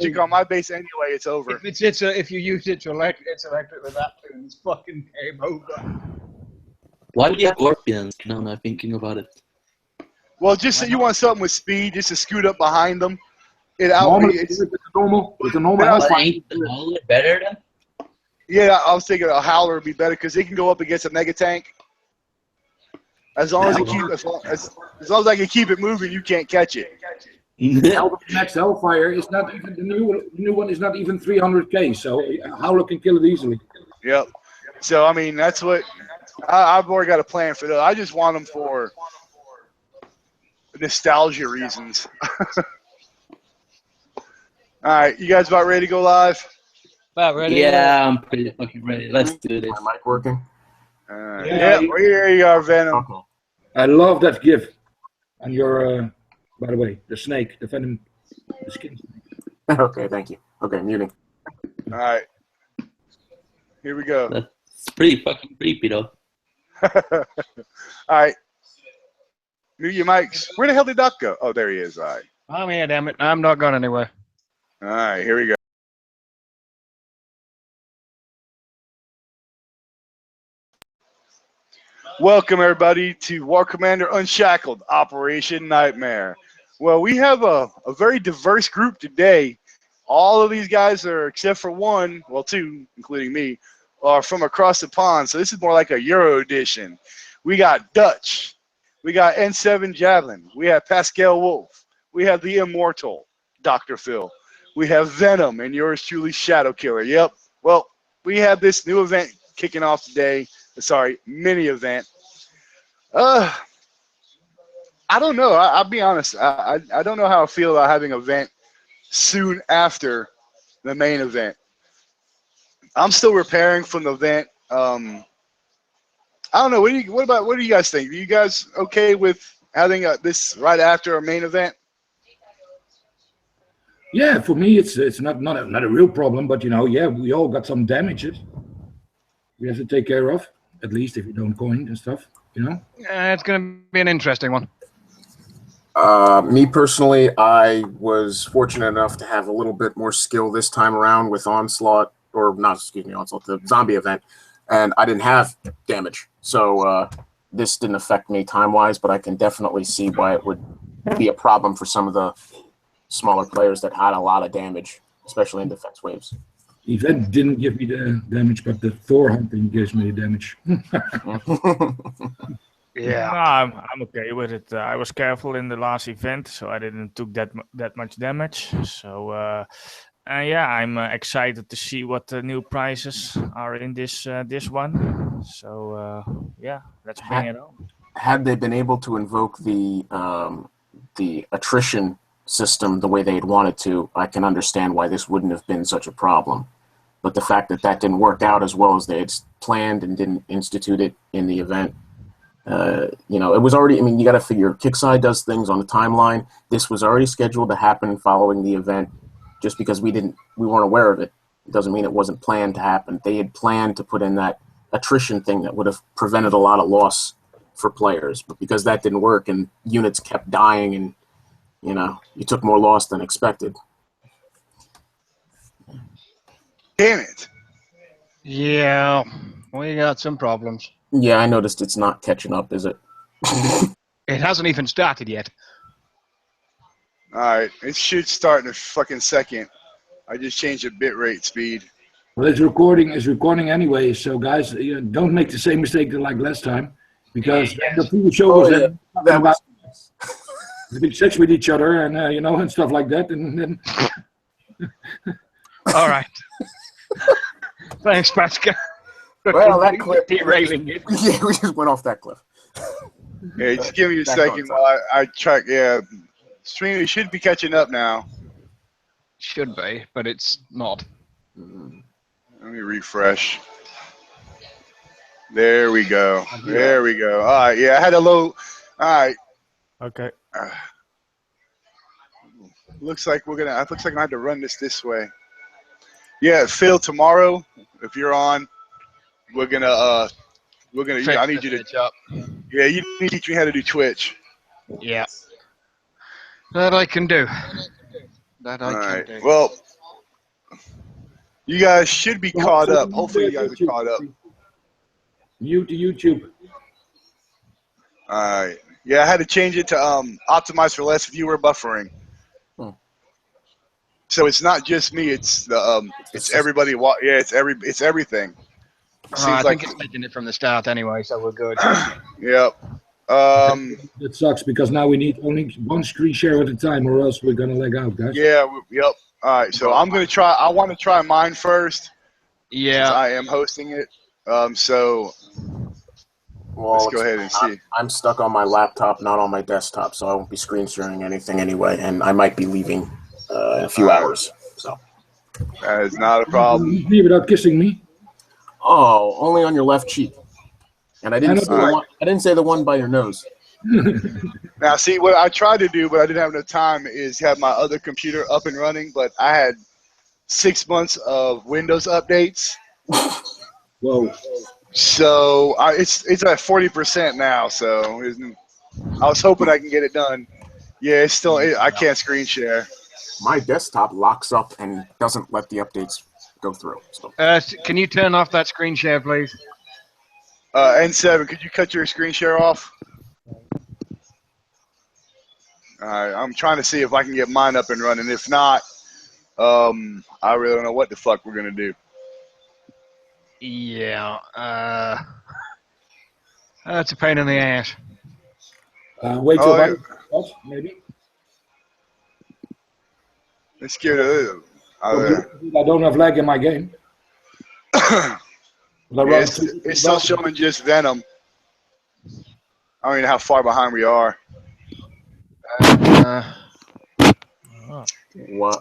logic on my base anyway. It's over. If you use it's electric with that tune, it's fucking game over. Why do you have scorpions? Now I'm not thinking about it. Well, just say you want something with speed, just to scoot up behind them. It's normal. Ain't the Howler better then? Yeah, I was thinking a Howler would be better because it can go up against a mega tank. As long as I can keep it moving, you can't catch it. Next Hellfire is not even the new one is not even 300k, so Howler can kill it easily. Yep. So I mean, that's what I've already got a plan for that. I just want them for nostalgia reasons. All right, you guys about ready to go live? About ready? Yeah, I'm pretty fucking ready. Let's do this. My mic working? Yeah, here you are, Venom. Okay. I love that gif. And your, by the way, the snake, the Venom, the skin snake. Okay, thank you. Okay, muting. All right, here we go. That's pretty fucking creepy, though. All right, mute your mics. Where the hell did Doc go? Oh, there he is. All right. I'm here, damn it. I'm not going anywhere. All right, here we go. Welcome, everybody, to War Commander Unshackled, Operation Nightmare. Well, we have a very diverse group today. All of these guys are, except for one, well, two, including me, are from across the pond. So this is more like a Euro edition. We got Dutch. We got N7 Javelin. We have Pascal Wolf. We have the Immortal, Dr. Phil. We have Venom and yours truly, Shadow Killer. Yep. Well, we have this new event kicking off today. Sorry, mini event. I don't know. I'll be honest. I don't know how I feel about having an event soon after the main event. I'm still repairing from the event. I don't know. What do you guys think? Are you guys okay with having this right after our main event? Yeah, for me it's not a real problem, but you know, yeah, we all got some damages we have to take care of, at least if you don't coin and stuff, you know. It's going to be an interesting one. Me personally, I was fortunate enough to have a little bit more skill this time around with Onslaught, or not, excuse me, Onslaught, the zombie event, and I didn't have damage, so this didn't affect me time-wise, but I can definitely see why it would be a problem for some of the smaller players that had a lot of damage, especially in defense waves. The event didn't give me the damage, but the Thor hunting gives me the damage. Yeah, no, I'm okay with it. I was careful in the last event, so I didn't took that much damage. So yeah, I'm excited to see what the new prizes are in this one. So yeah, let's bring it on. Had they been able to invoke the attrition system the way they had wanted to, I can understand why this wouldn't have been such a problem. But the fact that that didn't work out as well as they had planned and didn't institute it in the event, you know, it was already, I mean, you got to figure Kickside does things on the timeline. This was already scheduled to happen following the event. Just because we weren't aware of it, it doesn't mean it wasn't planned to happen. They had planned to put in that attrition thing that would have prevented a lot of loss for players. But because that didn't work and units kept dying and, you know, you took more loss than expected. Damn it. Yeah, we got some problems. Yeah, I noticed it's not catching up, is it? It hasn't even started yet. All right, it should start in a fucking second. I just changed the bitrate speed. Well, it's recording anyway, so guys, you know, don't make the same mistake like last time, because the previous show was about having sex with each other and you know, and stuff like that, and then. All right. Thanks, Pascal. Well, that clip derailing it. Yeah, we just went off that cliff. Yeah, just give me a second while I track. Yeah, stream. It should be catching up now. Should be, but it's not. Let me refresh. There we go. There we go. All right. Yeah, I had a low. All right. Okay. Looks like we're gonna. Looks like I have to run this way. Yeah, Phil. Tomorrow, if you're on, we're gonna. Yeah, I need you to. Yeah, you need to teach me how to do Twitch. Yeah. That I can do. That I can do. Well, You guys should be caught up. Hopefully you guys are caught up. YouTube. All right. Yeah, I had to change it to optimize for less viewer buffering. So it's not just me. It's the it's everybody. Yeah, it's everything. I think it's making it from the start anyway, so we're good. Yep. It sucks because now we need only one screen share at a time, or else we're gonna leg out, guys. Yeah. Yep. All right. So I'm gonna try. I want to try mine first. Yeah. Since I am hosting it. So let's go ahead and see. I'm stuck on my laptop, not on my desktop, so I won't be screen sharing anything anyway, and I might be leaving in a few hours. So that is not a problem. Without kissing me. Oh, only on your left cheek. And I didn't say the one by your nose. Now, see, what I tried to do, but I didn't have enough time, is have my other computer up and running, but I had 6 months of Windows updates. Whoa. So it's at 40% now, so I was hoping I can get it done. Yeah, it's still, I can't screen share. My desktop locks up and doesn't let the updates go through. So. Can you turn off that screen share, please? N7, could you cut your screen share off? Alright, I'm trying to see if I can get mine up and running. If not, I really don't know what the fuck we're gonna do. Yeah. That's a pain in the ass. Wait till maybe. Let's get it. I don't have lag in my game. It's still showing just Venom. I don't even know how far behind we are.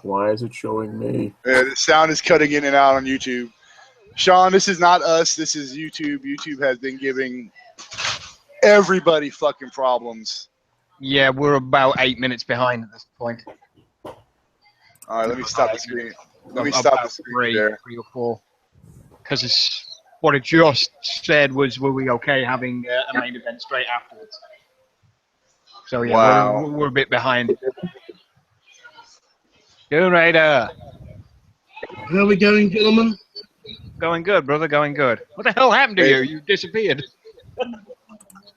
Why is it showing me? Yeah, the sound is cutting in and out on YouTube. Sean, this is not us. This is YouTube. YouTube has been giving everybody fucking problems. Yeah, we're about 8 minutes behind at this point. All right, let me stop the screen. Let me stop the screen there. 3 or 4. Because it's what it just said was, were we okay having a main event straight afterwards? So yeah, wow. we're a bit behind. Go Raider. How are we going, gentlemen? Going good, brother. Going good. What the hell happened to you? You disappeared.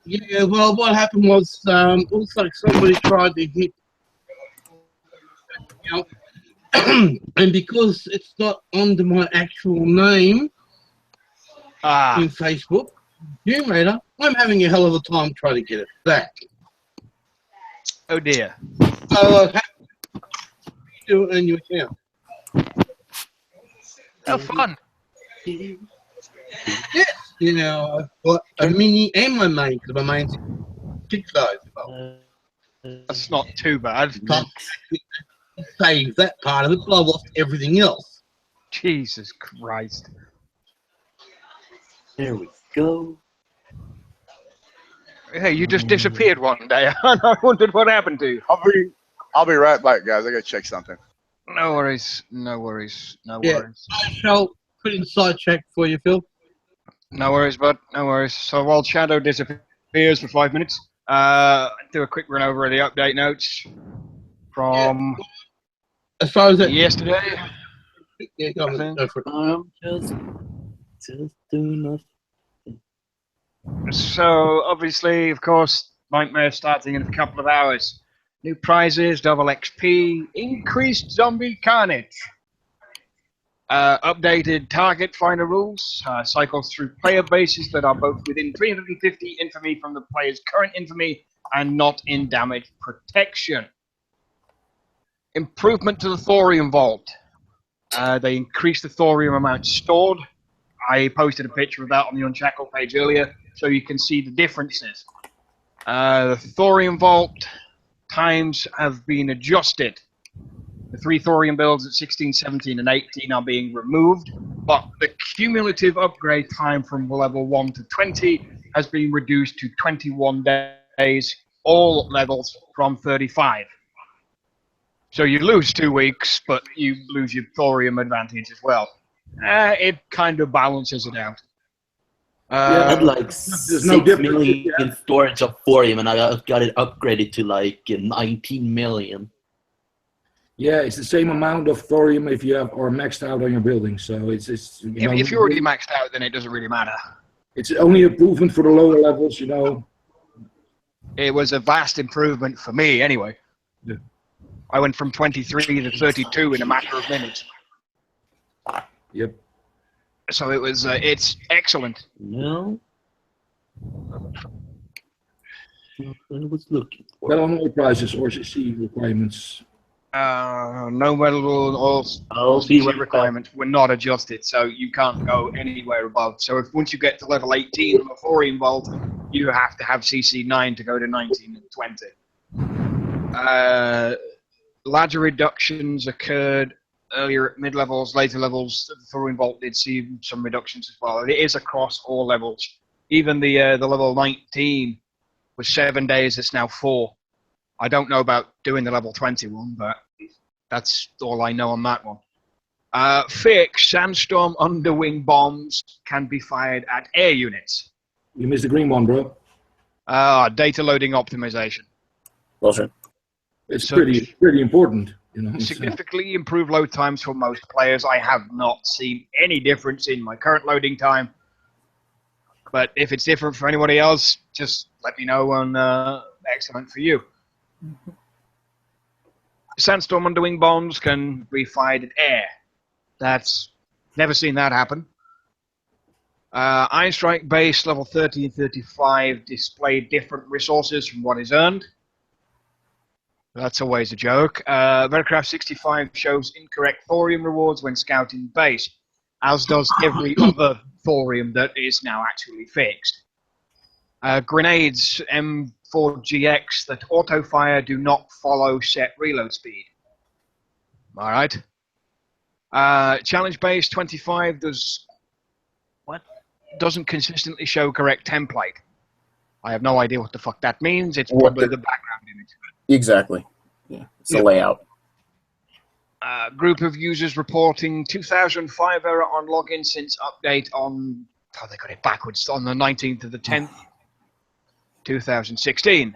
Yeah, well, what happened was, looks like somebody tried to hit, and because it's not under my actual name in Facebook, Raider, I'm having a hell of a time trying to get it back. Oh dear. So do it in your account. Oh, fun. Yes, you know, I've got a mini and my main, because my main's big size. That's not too bad. Can't save that part of it, but I lost everything else. Jesus Christ. There we go. Hey, you just disappeared one day, and I wondered what happened to you. I'll be right back, guys. I gotta check something. No worries. No worries. No worries. I shall put in side check for you, Phil. No worries, bud. No worries. So while Shadow disappears for 5 minutes, do a quick run over of the update notes from as far as that yesterday. Yeah, go for it. I'm just doing nothing. So obviously, of course, Nightmare starting in a couple of hours. New prizes, double XP, increased zombie carnage. Updated target finder rules, cycles through player bases that are both within 350 infamy from the player's current infamy and not in damage protection. Improvement to the thorium vault. They increased the thorium amount stored. I posted a picture of that on the Unshackled page earlier, so you can see the differences. The thorium vault times have been adjusted. The 3 thorium builds at 16, 17, and 18 are being removed, but the cumulative upgrade time from level 1 to 20 has been reduced to 21 days, all levels from 35. So you lose 2 weeks, but you lose your thorium advantage as well. It kind of balances it out. I had like 6 million storage of thorium, and I got it upgraded to like 19 million. Yeah, it's the same amount of thorium if you have or maxed out on your building. So it's If you're already maxed out, then it doesn't really matter. it's only improvement for the lower levels, you know. It was a vast improvement for me, anyway. Yeah. I went from 23 to 32 in a matter of minutes. Yep. So it was, it's excellent. No. I was looking for. Well, on all prices or CC requirements. No metal or I'll see CC what requirements were not adjusted, so you can't go anywhere above. So if once you get to level 18 on the thorium vault, you have to have CC 9 to go to 19 and 20. Larger reductions occurred earlier at mid levels, later levels. The thorium vault did see some reductions as well. It is across all levels. Even the level 19 was 7 days. It's now 4. I don't know about doing the level 21, but that's all I know on that one. Fix, sandstorm underwing bombs can be fired at air units. You missed the green one, bro. Data loading optimization. Bullshit. It's So- pretty important, you know. So, Significantly improved load times for most players. I have not seen any difference in my current loading time. But if it's different for anybody else, just let me know on excellent for you. Sandstorm underwing bombs can be fired at air. That's never seen that happen. Iron Strike base level 30 and 35 display different resources from what is earned. That's always a joke. Veracraft 65 shows incorrect thorium rewards when scouting base, as does every other thorium that is now actually fixed. Grenades M4GX that auto-fire do not follow set reload speed. Alright. Challenge base 25 doesn't consistently show correct template. I have no idea what the fuck that means. It's probably the background image. Exactly. Yeah, it's the layout. Group of users reporting 2005 error on login since update on, they got it backwards, on the 19th of the 10th, 2016.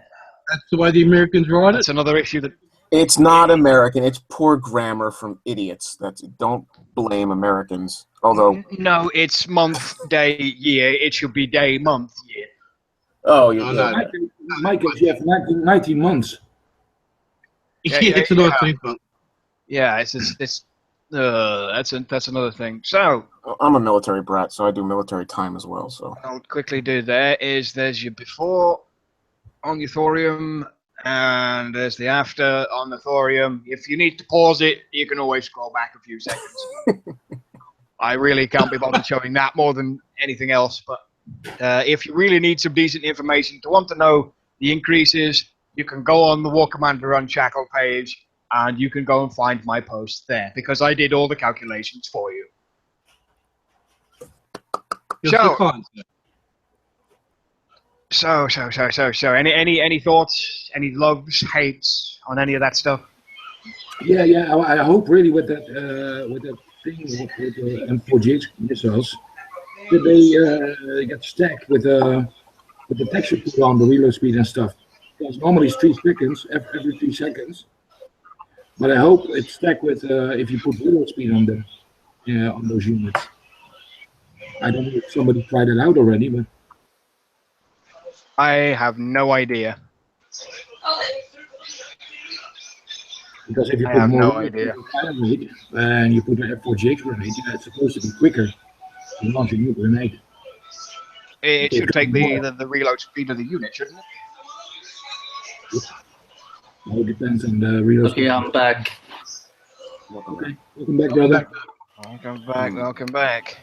That's the way the Americans write it. That's another issue that... It's not American. It's poor grammar from idiots. Don't blame Americans. Although, No, it's month, day, year. It should be day, month, year. oh, you're Oh, no. Michael, you have 19 months. Yeah, It's a nice thing, but Yeah, that's another thing. So, I'm a military brat, so I do military time as well. So I'll quickly do there's your before on your thorium, and there's the after on the thorium. If you need to pause it, you can always scroll back a few seconds. I really can't be bothered showing that more than anything else, but if you really need some decent information to want to know the increases, you can go on the War Commander Unshackled page, and you can go and find my post there, because I did all the calculations for you. you're So- so kind. Sir. So, any thoughts, any loves, hates on any of that stuff? Yeah. I hope really with that thing with the M4GX missiles that they get stacked with the texture put on the reload speed and stuff. Because normally it's 3 seconds every 3 seconds. But I hope it's stacked with if you put reload speed on them, on those units. I don't know if somebody tried it out already, but I have no idea. because if you I put have more no reload idea. fire rate and you put an F4GX grenade, it's supposed to be quicker to launch a new grenade. It should take the reload speed of the unit, shouldn't it? All depends on the reload Okay, speed. I'm back. Okay, welcome back, brother. Welcome back.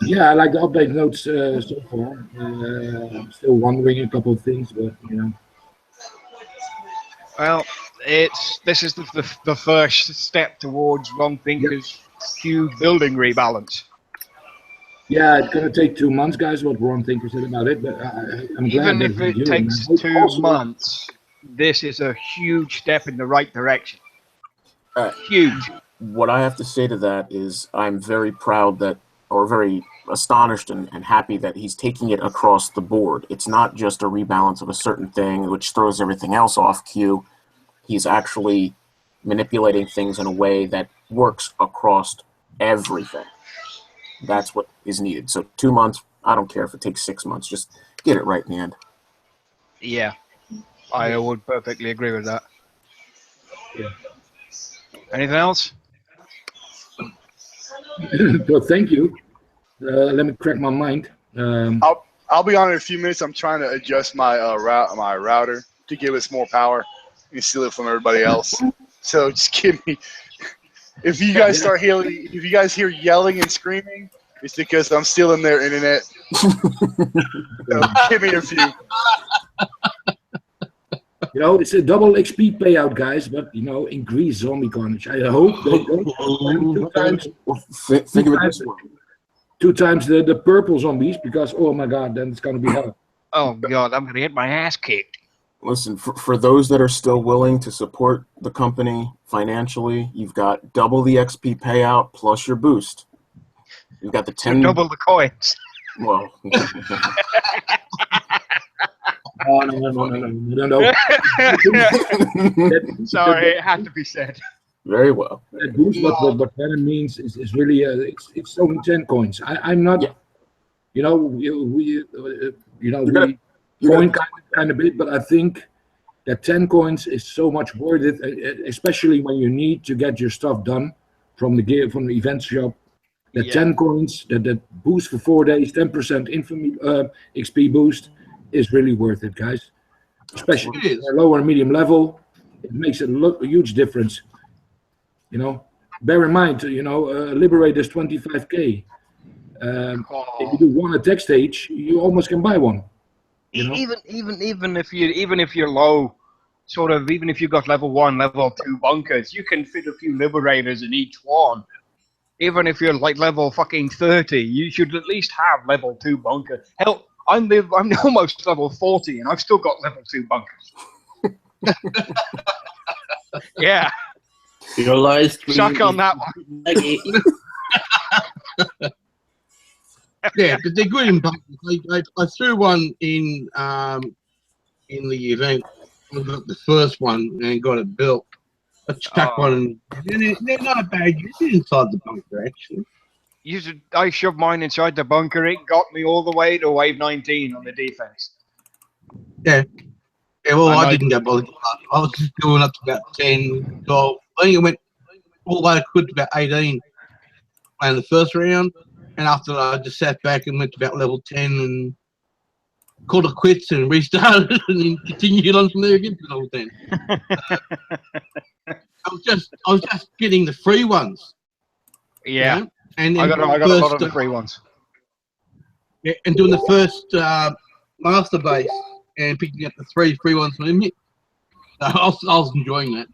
Yeah, I like the update notes so far. I'm still wondering a couple of things, but you know. Well, this is the first step towards Wrong Thinker's huge building rebalance. Yeah, it's gonna take 2 months, guys. What Ron Thinker said about it, but I'm glad Even that if he's it doing takes that. 2 months, this is a huge step in the right direction. Huge. what I have to say to that is I'm very proud that, or very astonished and happy that he's taking it across the board. It's not just a rebalance of a certain thing which throws everything else off cue. He's actually manipulating things in a way that works across everything. That's what is needed. So 2 months, I don't care if it takes 6 months. Just get it right in the end. Yeah, I would perfectly agree with that. Yeah. Anything else? Well, thank you. Let me crack my mind. I'll be on in a few minutes. I'm trying to adjust my my router to give us more power and steal it from everybody else. So just give me. If you guys start healing, if you guys hear yelling and screaming, it's because I'm stealing their internet. So give me a few. You know, it's a double XP payout, guys, but, you know, increase zombie carnage. I hope they don't two times, Think of it this way. 2 times the purple zombies, because, oh my god, then it's going to be hell. Oh god, I'm gonna get my ass kicked. Listen, for those that are still willing to support the company financially, you've got double the XP payout plus your boost. You've got the 10. Double the coins. Well. Oh, no. Sorry, it had to be said. Very well. That boost, what that means is really, it's only 10 coins. I'm not, you know, we coin kind of bit, but I think that 10 coins is so much worth it, especially when you need to get your stuff done from the event shop. That 10 coins, that boost for 4 days, 10% infamy XP boost is really worth it, guys. Especially at lower and medium level, it makes a huge difference. You know, bear in mind, you know, Liberate is 25k. If you do one attack stage, you almost can buy one. You know? Even if you're low, sort of, even if you've got level 1, level 2 bunkers, you can fit a few liberators in each one. Even if you're like level fucking 30, you should at least have level 2 bunker. Hell, I'm almost level 40 and I've still got level 2 bunkers. Yeah. Your live stream. Suck on that one. Yeah, but they're good in bunkers. I threw one in the event. I got the first one and got it built. I chucked one, and they're not bad. You're inside the bunker, actually. I shoved mine inside the bunker. It got me all the way to wave 19 on the defense. Yeah. Yeah, well, I didn't get bothered. I was just going up to about 10, 12. I think I went all the way I could to about 18 in the first round. And after that, I just sat back and went to about level 10 and called it quits and restarted and then continued on from there again to level 10. I was just getting the free ones. Yeah. You know? And I got a lot of the free ones. Yeah, and doing the first master base and picking up the 3 free ones from him. I was enjoying that.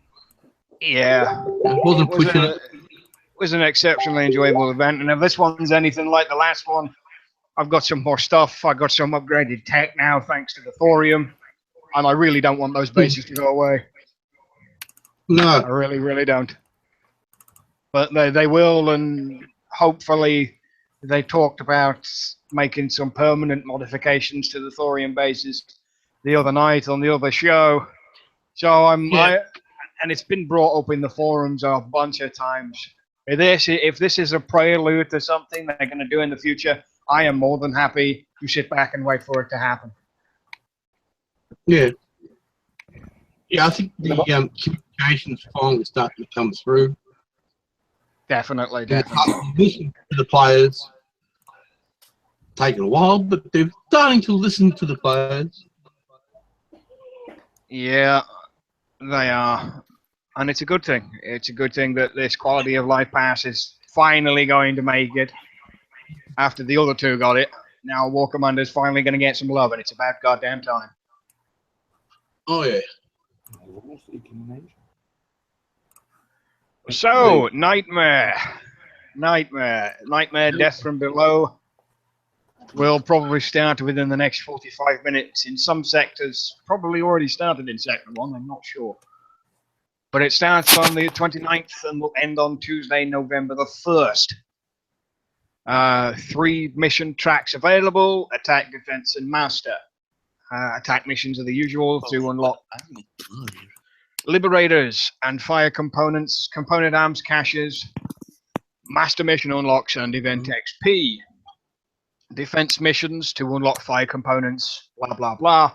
Yeah. I wasn't pushing it. It was an exceptionally enjoyable event, and if this one's anything like the last one, I've got some more stuff. I've got some upgraded tech now, thanks to the thorium, and I really don't want those bases to go away. No. I really, really don't. But they will, and hopefully they talked about making some permanent modifications to the thorium bases the other night on the other show. So and it's been brought up in the forums a bunch of times. If this is a prelude to something they're going to do in the future, I am more than happy to sit back and wait for it to happen. Yeah. Yeah, I think the communication's finally starting to come through. Definitely. Listen to the players. Taking a while, but they're starting to listen to the players. Yeah, they are. And it's a good thing. It's a good thing that this quality of life pass is finally going to make it. After the other two got it, now War Commander's finally going to get some love, and it's about goddamn time. Oh, yeah. So, Nightmare, Death from Below will probably start within the next 45 minutes. In some sectors, probably already started in Sector 1, I'm not sure. But it starts on the 29th and will end on Tuesday, November the 1st. 3 mission tracks available: Attack, Defense, and Master. Attack missions are the usual to unlock. Liberators and fire components, component arms caches, master mission unlocks and event XP. Defense missions to unlock fire components, blah blah blah.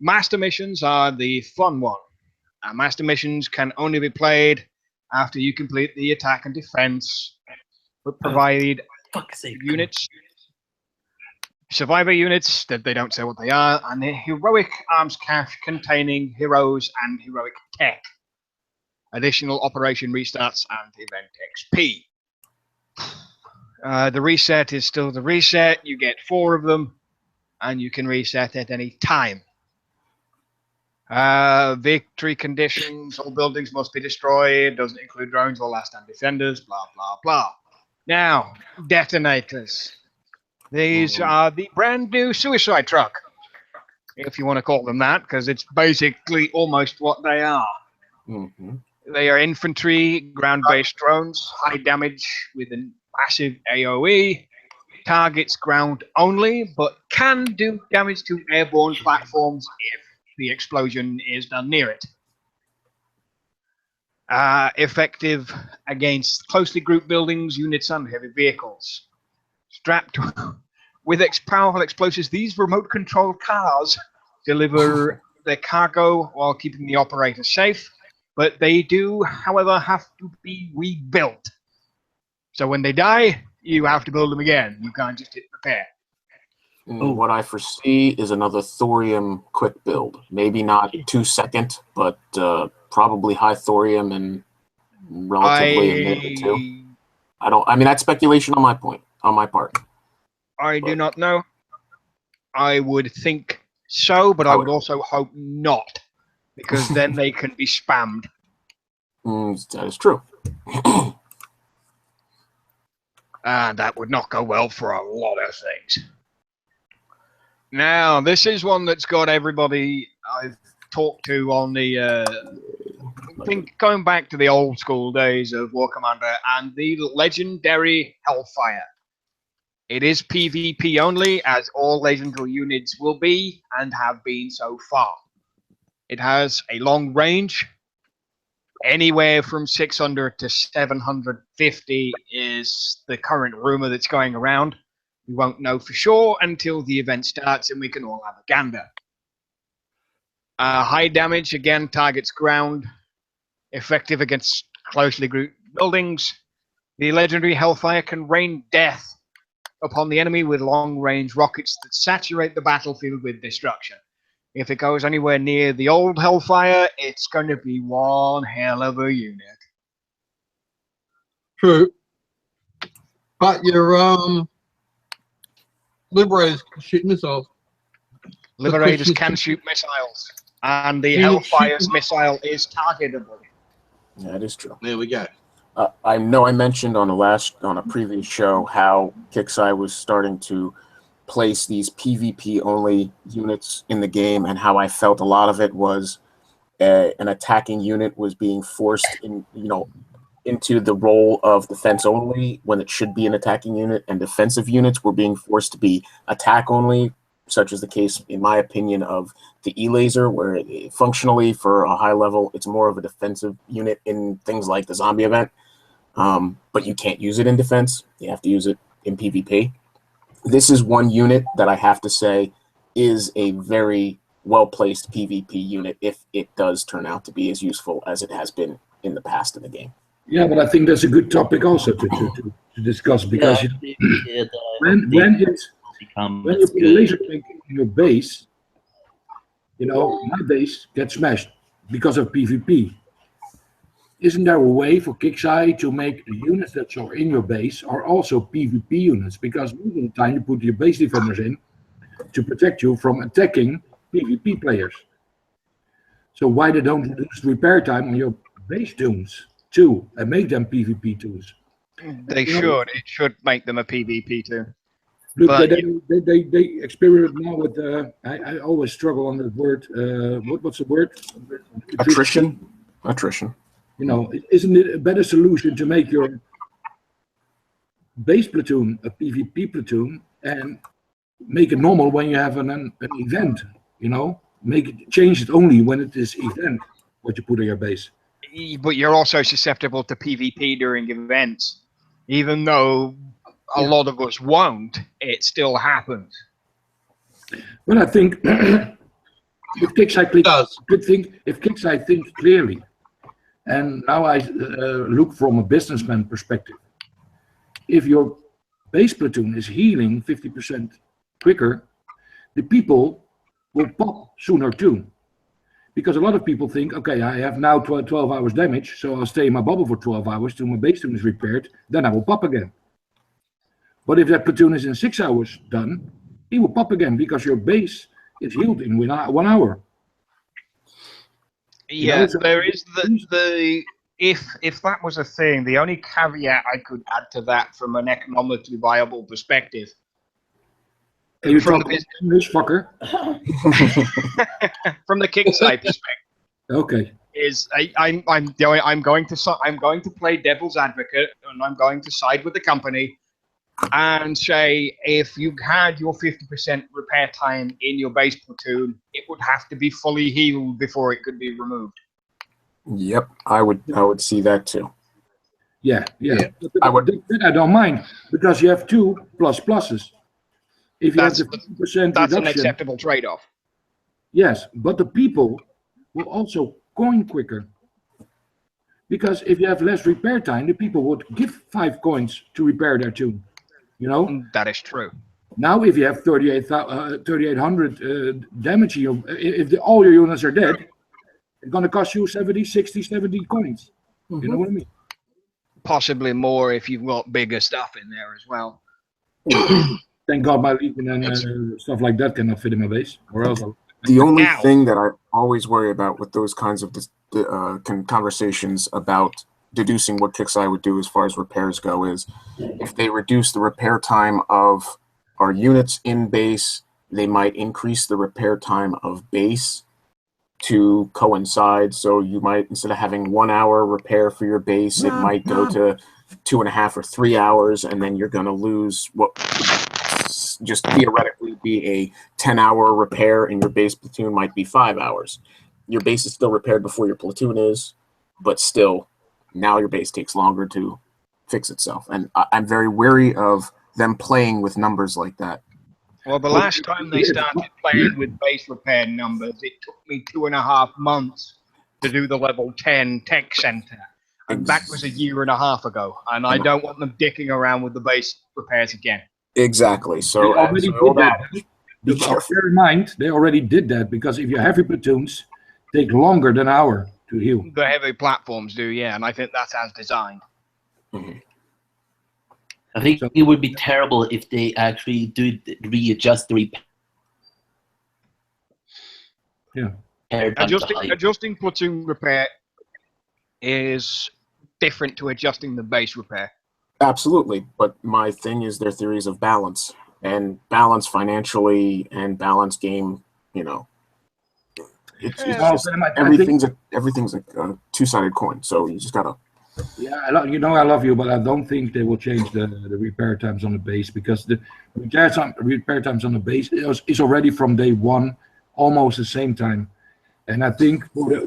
Master missions are the fun one. Master missions can only be played after you complete the attack and defense, but provide units, survivor units that they don't say what they are, and a heroic arms cache containing heroes and heroic tech. Additional operation restarts and event XP. The reset is still the reset. You get 4 of them, and you can reset at any time. Victory conditions: all buildings must be destroyed. Doesn't include drones or last stand defenders. Blah blah blah. Now, detonators. These are the brand new suicide truck, if you want to call them that, because it's basically almost what they are. Mm-hmm. They are infantry, ground-based drones, high damage with a massive AoE, targets ground only, but can do damage to airborne platforms if the explosion is done near it. Effective against closely grouped buildings, units, and heavy vehicles. Strapped with powerful explosives, these remote-controlled cars deliver their cargo while keeping the operator safe. But they do, however, have to be rebuilt. So when they die, you have to build them again. You can't just hit repair. What I foresee is another thorium quick build. Maybe not 2-second, but probably high thorium and relatively in mid too. I mean, that's speculation on my part. I do not know. I would think so, but I would also hope not, because then they can be spammed. That is true. And that would not go well for a lot of things. Now, this is one that's got everybody I've talked to on the, I think going back to the old school days of War Commander, and the legendary Hellfire. It is PvP only, as all legendary units will be and have been so far. It has a long range. Anywhere from 600 to 750 is the current rumor that's going around. We won't know for sure until the event starts and we can all have a gander. High damage, again, targets ground. Effective against closely grouped buildings. The legendary Hellfire can rain death upon the enemy with long-range rockets that saturate the battlefield with destruction. If it goes anywhere near the old Hellfire, it's going to be one hell of a unit. True. But your Liberators can shoot missiles. Liberators can shoot missiles, and the Hellfire's missile is targetable. That is true. There we go. I know I mentioned on a previous show how Kixeye was starting to place these PvP only units in the game, and how I felt a lot of it was an attacking unit was being forced into the role of defense only when it should be an attacking unit, and defensive units were being forced to be attack only, such as the case, in my opinion, of the E-Laser, where functionally for a high level, it's more of a defensive unit in things like the zombie event, but you can't use it in defense. You have to use it in PvP. This is one unit that I have to say is a very well-placed PvP unit if it does turn out to be as useful as it has been in the past in the game. Yeah, but I think that's a good topic also to discuss, because when you put a laser tank in your base, my base gets smashed because of PvP. Isn't there a way for Kixeye to make the units that are in your base are also PvP units? Because most of the time you put your base defenders in to protect you from attacking PvP players. So why they don't reduce repair time on your base tunes too and make them PvP tunes? They should. It should make them a PvP too. Look, But they experiment now with. I always struggle on that word. What's the word? Attrition. Isn't it a better solution to make your base platoon a PvP platoon and make it normal when you have an event? Change it only when it is event. what you put on your base. But you're also susceptible to PvP during events. Even though a lot of us won't, it still happens. Well, I think if Kickside thinks clearly, and now I look from a businessman perspective, if your base platoon is healing 50% quicker, the people will pop sooner too. Because a lot of people think, okay, I have now 12 hours damage, so I'll stay in my bubble for 12 hours till my base platoon is repaired, then I will pop again. But if that platoon is in 6 hours done, he will pop again because your base is healed in 1 hour. Yeah, there is the if that was a thing, the only caveat I could add to that from an economically viable perspective. Can you From talk English, fucker? From the Kickside perspective, Okay. is I'm going to play devil's advocate, and I'm going to side with the company and say if you had your 50% repair time in your base platoon, it would have to be fully healed before it could be removed. Yep, I would see that too. Yeah. I would. I don't mind because you have 2 pluses. If you have the 50% That's reduction, an acceptable trade-off. yes, but the people will also coin quicker. Because if you have less repair time, the people would give 5 coins to repair their tune. You know? That is true. Now, if you have 3,800 damage, if all your units are dead, it's going to cost you 70 coins. You know what I mean? Possibly more if you've got bigger stuff in there as well. Thank God my Legion and stuff like that cannot fit in my base, or else The only thing that I always worry about with those kinds of conversations about deducing what Kickside would do as far as repairs go is if they reduce the repair time of our units in base, they might increase the repair time of base to coincide. So you might, instead of having 1 hour repair for your base, it might go to 2.5 or 3 hours, and then you're going to lose what just theoretically be a 10-hour repair, and your base platoon might be 5 hours. Your base is still repaired before your platoon is, but still, now your base takes longer to fix itself. And I'm very wary of them playing with numbers like that. Well, the last time they started playing with base repair numbers, it took me 2.5 months to do the level 10 tech center. And that was 1.5 years ago. And I don't want them dicking around with the base repairs again. Exactly. So they already did that. Bear in mind, they already did that because if your heavy platoons take longer than an hour to heal. The heavy platforms do, yeah, and I think that's as designed. Mm-hmm. I think it would be terrible if they actually readjust the repair. Yeah. Adjusting platoon repair is different to adjusting the base repair. Absolutely, but my thing is their theories of balance, and balance financially and balance game, you know. Everything's a two-sided coin, so you just gotta. Yeah, I love you, but I don't think they will change the repair times on the base because the repair times on the base is already from day one almost the same time, and I think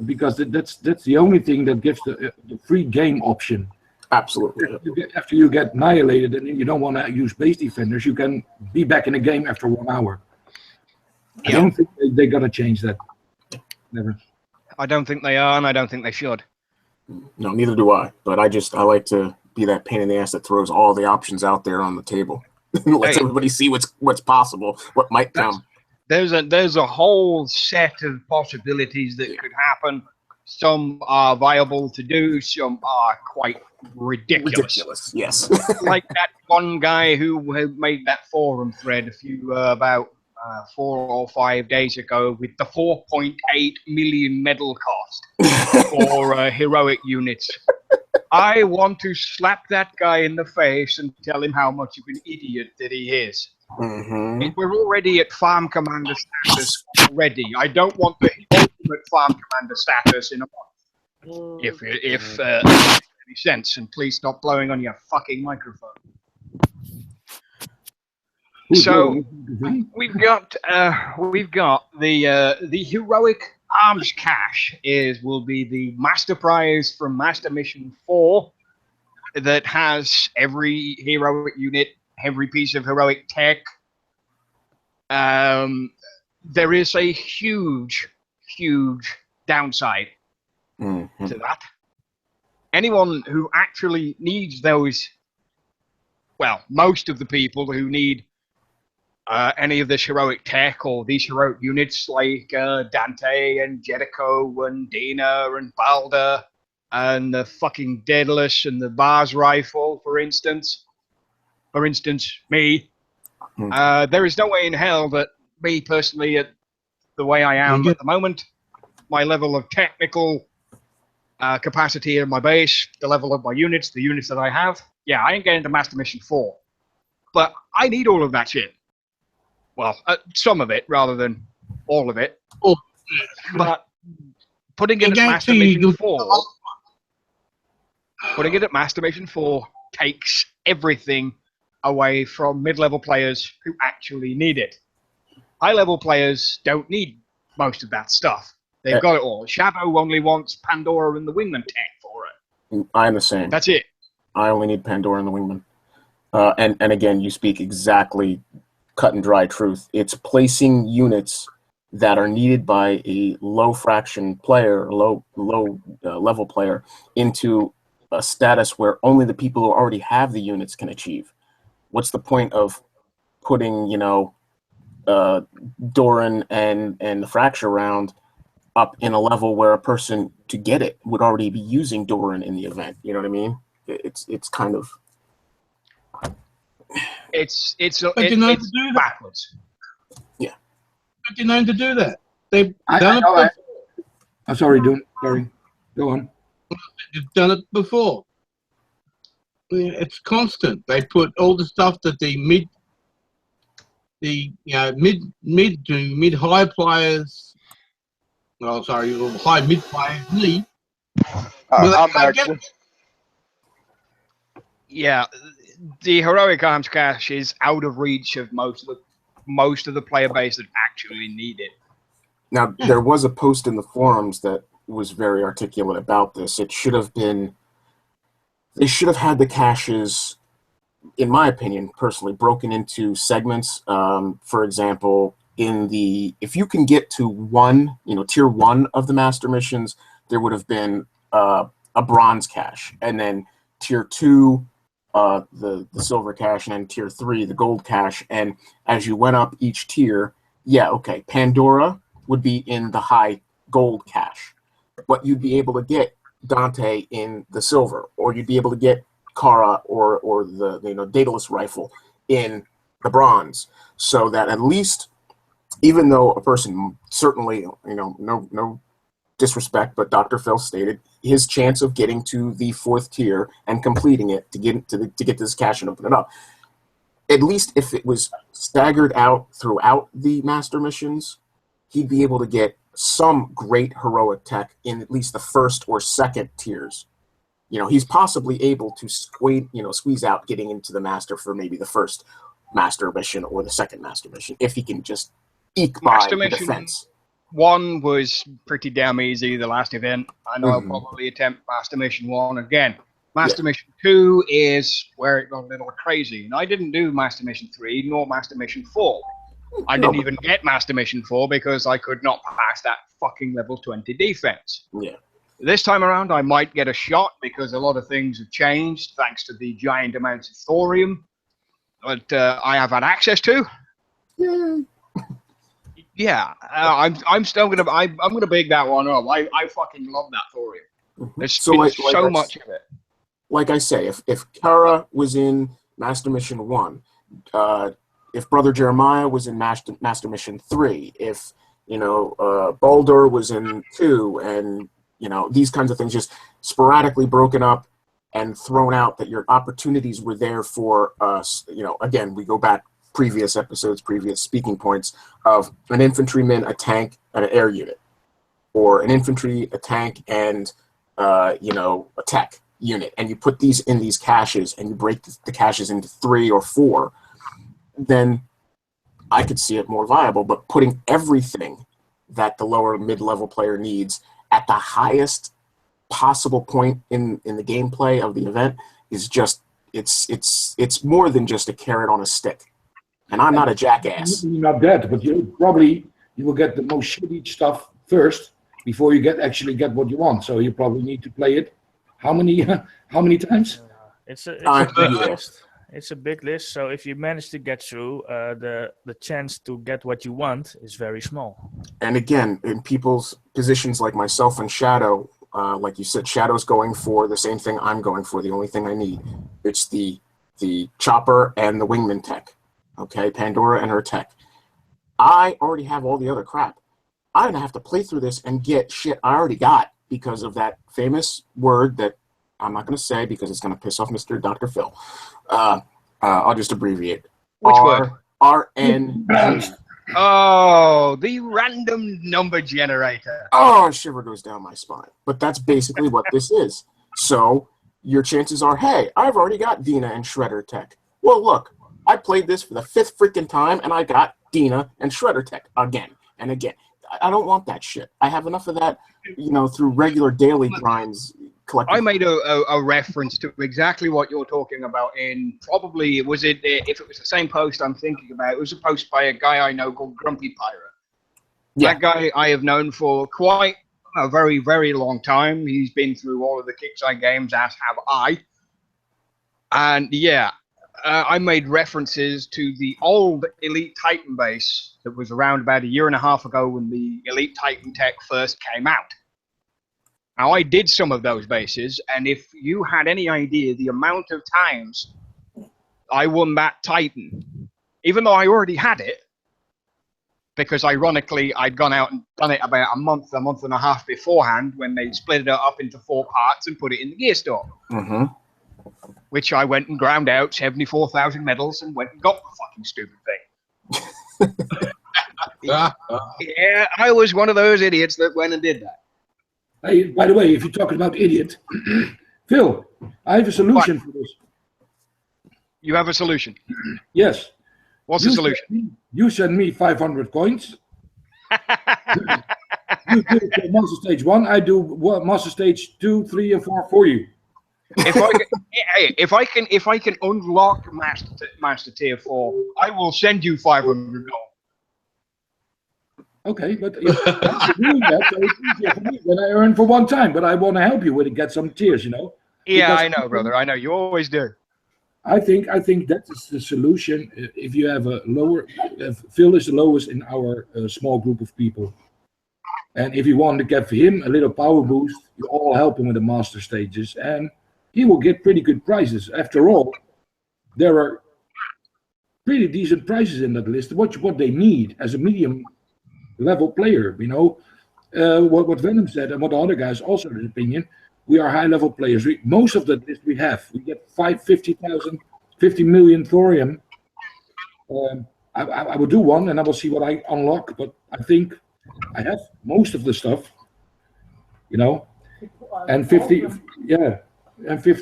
because that's the only thing that gives the free game option. Absolutely. After you get annihilated and you don't want to use base defenders, you can be back in the game after 1 hour. Yeah. I don't think they're gonna change that. Never. I don't think they are, and I don't think they should. No, neither do I. But I like to be that pain in the ass that throws all the options out there on the table, and lets everybody see what's possible, what might come. There's a whole set of possibilities that could happen. Some are viable to do. Some are quite ridiculous. Yes. Like that one guy who made that forum thread about 4 or 5 days ago with the 4.8 million medal cost for heroic units. I want to slap that guy in the face and tell him how much of an idiot that he is. Mm-hmm. We're already at farm commander status already. I don't want the ultimate farm commander status in a month. If makes any sense, and please stop blowing on your fucking microphone. So we've got the heroic arms cache will be the master prize from Master Mission 4 that has every heroic unit, every piece of heroic tech. There is a huge downside to that. Anyone who actually needs those, well, most of the people who need any of this heroic tech or these heroic units like Dante and Jericho and Dina and Balder and the fucking Daedalus and the Bars rifle, for instance, me, there is no way in hell that me personally, at the way I am at the moment, my level of technical capacity in my base, the level of my units, the units that I have, yeah, I ain't getting to Master Mission 4. But I need all of that shit. Well, some of it rather than all of it. Oh, but putting it at Master Mission 4, takes everything away from mid-level players who actually need it. High-level players don't need most of that stuff. They've got it all. Shadow only wants Pandora and the Wingman tech for it. I'm the same. That's it. I only need Pandora and the Wingman. And again, you speak exactly cut and dry truth. It's placing units that are needed by a low fraction player, low level player, into a status where only the people who already have the units can achieve. What's the point of putting, Doran and the Fracture round up in a level where a person to get it would already be using Doran in the event? You know what I mean? It's kind of it's backwards. Yeah. But you're known to do that. They've I done know it. I'm sorry, sorry. Go on. They've done it before. It's constant. They put all the stuff that the mid to mid high players. Well, sorry, high mid players need. I'm back. Yeah, the heroic arms cache is out of reach of most of the player base that actually need it. Now, there was a post in the forums that was very articulate about this. They should have had the caches, in my opinion, personally, broken into segments. For example, if you can get to tier 1 of the master missions, there would have been a bronze cache, and then tier 2, the silver cache, and then tier 3, the gold cache. And as you went up each tier, Pandora would be in the high gold cache, but you'd be able to get Dante in the silver, or you'd be able to get Kara or the Daedalus rifle in the bronze, so that at least, even though a person certainly, no disrespect, but Dr. Phil stated his chance of getting to the 4th tier and completing it to get this cache and open it up, at least if it was staggered out throughout the master missions, he'd be able to get some great heroic tech in at least the 1st or 2nd tiers. He's possibly able to squeeze out getting into the master for maybe the 1st master mission or the 2nd master mission, if he can just eke by the defense. 1 was pretty damn easy, the last event. I know I'll probably attempt Master Mission 1 again. Master Mission 2 is where it got a little crazy. And I didn't do Master Mission 3 nor Master Mission 4. I didn't even get Master Mission 4 because I could not pass that fucking level 20 defense. Yeah. This time around, I might get a shot because a lot of things have changed thanks to the giant amounts of thorium that I have had access to. Yay. Yeah, I'm still gonna big that one up. I fucking love that thorium. There's so much of it. Like I say, if Kara was in Master Mission 1, if Brother Jeremiah was in Master Mission 3, if Baldur was in 2, and these kinds of things just sporadically broken up and thrown out, that your opportunities were there for us. Again, we go back previous episodes, previous speaking points of an infantryman, a tank, and an air unit, or an infantry, a tank, and a tech unit, and you put these in these caches, and you break the caches into 3 or 4, then I could see it more viable. But putting everything that the lower mid-level player needs at the highest possible point in the gameplay of the event is just it's more than just a carrot on a stick. And I'm not a jackass. You're not that, but you will get the most shitty stuff first before you actually get what you want. So you probably need to play it. How many times? It's a big yeah. list. It's a big list. So if you manage to get through, the chance to get what you want is very small. And again, in people's positions like myself and Shadow, like you said, Shadow's going for the same thing I'm going for. The only thing I need, it's the chopper and the wingman tech. Okay, Pandora and her tech. I already have all the other crap. I'm gonna have to play through this and get shit I already got because of that famous word that I'm not gonna say because it's gonna piss off Mr. Dr. Phil. I'll just abbreviate. Which word? RNG. Oh, the random number generator. Oh, a shiver goes down my spine. But that's basically what this is. So your chances are, hey, I've already got Dina and Shredder tech. Well, look, I played this for the 5th freaking time, and I got Dina and Shredder tech again and again. I don't want that shit. I have enough of that, through regular daily grinds. I made a reference to exactly what you're talking about in probably, if it was the same post I'm thinking about, it was a post by a guy I know called Grumpy Pirate. Yeah. That guy I have known for quite a very, very long time. He's been through all of the Kickside games, as have I. And yeah, I made references to the old Elite Titan base that was around about a year and a half ago when the Elite Titan tech first came out. Now, I did some of those bases, and if you had any idea the amount of times I won that Titan, even though I already had it, because ironically I'd gone out and done it about a month and a half beforehand when they split it up into 4 parts and put it in the gear store. Mm-hmm. Which I went and ground out 74,000 medals and went and got the fucking stupid thing. Yeah, I was one of those idiots that went and did that. Hey, by the way, if you're talking about idiot, Phil, I have a solution for this. You have a solution? Yes. What's the solution? You send me 500 coins. You do Master Stage 1, I do Master Stage 2, 3, and 4 for you. If I can unlock Master Tier 4, I will send you 500 gold. Okay, but if I'm doing that, so it's easier for me than I earn for one time. But I want to help you with it, get some tiers, Yeah, because I know, brother. I know you always do. I think that is the solution. If you have a lower, Phil is the lowest in our small group of people, and if you want to get for him a little power boost, you all help him with the master stages, and he will get pretty good prizes. After all, there are pretty decent prizes in that list. What they need as a medium level player, what Venom said, and what the other guys also in his opinion, we are high level players. Most of the list we get 50 million thorium. I will do one and I will see what I unlock, but I think I have most of the stuff, and 50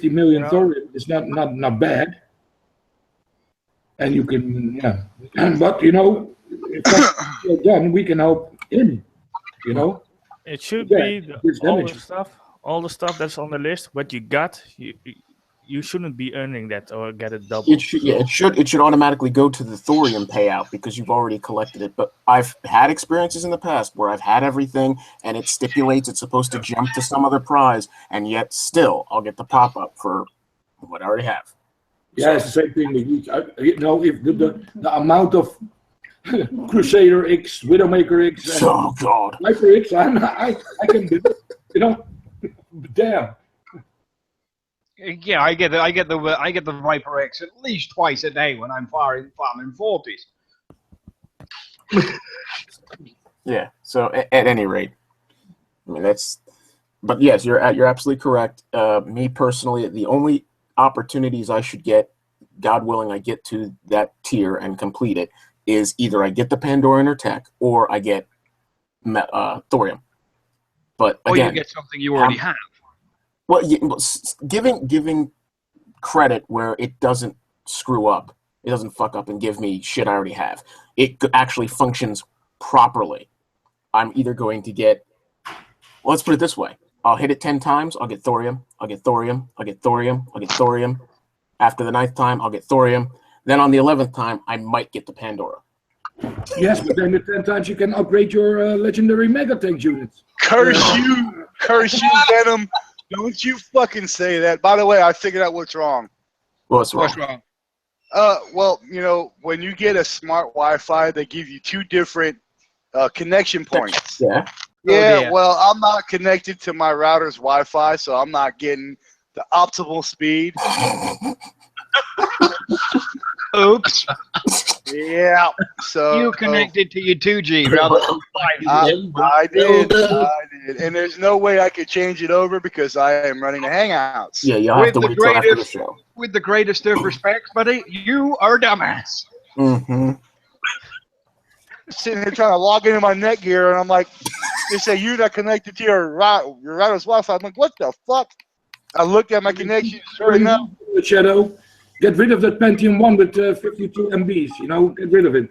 million thorium is not bad. And you can, but if that's done, we can help him, It should be all the stuff that's on the list. What you got, you shouldn't be earning that or get it double. It should automatically go to the thorium payout because you've already collected it. But I've had experiences in the past where I've had everything and it stipulates it's supposed to jump to some other prize, and yet still I'll get the pop up for what I already have. Yeah, it's the same thing with you. If the amount of Crusader X, Widowmaker X, and God, Viper X, I can do it. Damn. Yeah, I get the Viper X at least twice a day when I'm farming 40s. Yeah. So at any rate, I mean that's. But yes, you're absolutely correct. Me personally, the only opportunities I should get, God willing, I get to that tier and complete it, is either I get the Pandoran or tech, or I get thorium. But again, or you get something you already have. Well, giving credit where it doesn't screw up, it doesn't fuck up and give me shit I already have. It actually functions properly. I'm either going to get, well, let's put it this way. I'll hit it 10 times, I'll get thorium, I'll get thorium, I'll get thorium, I'll get thorium. After the 9th time, I'll get thorium. Then on the 11th time, I might get the Pandora. Yes, but then the 10 times you can upgrade your legendary Mega Tank units. Curse you, Venom. Don't you fucking say that. By the way, I figured out what's wrong. What's wrong? What's wrong? Well, you know, when you get a smart Wi-Fi, they give you 2 different connection points. Yeah. Yeah, dear. well, I'm not connected to my router's Wi-Fi, so I'm not getting the optimal speed. Oops. Yeah, so You connected to your 2G rather than 5G. I did, and there's no way I could change it over because I am running the Hangouts. Yeah, you'll have With to the wait till after the greatest- show. With the greatest of respects, buddy, you are a dumbass. Mm-hmm. Sitting here trying to log into my Netgear, and I'm like, they say you're not connected to your router's Wi-Fi. I'm like, what the fuck? I looked at my connection, sure enough. Shadow, get rid of that Pentium 1 with 52 MBs. You know, get rid of it.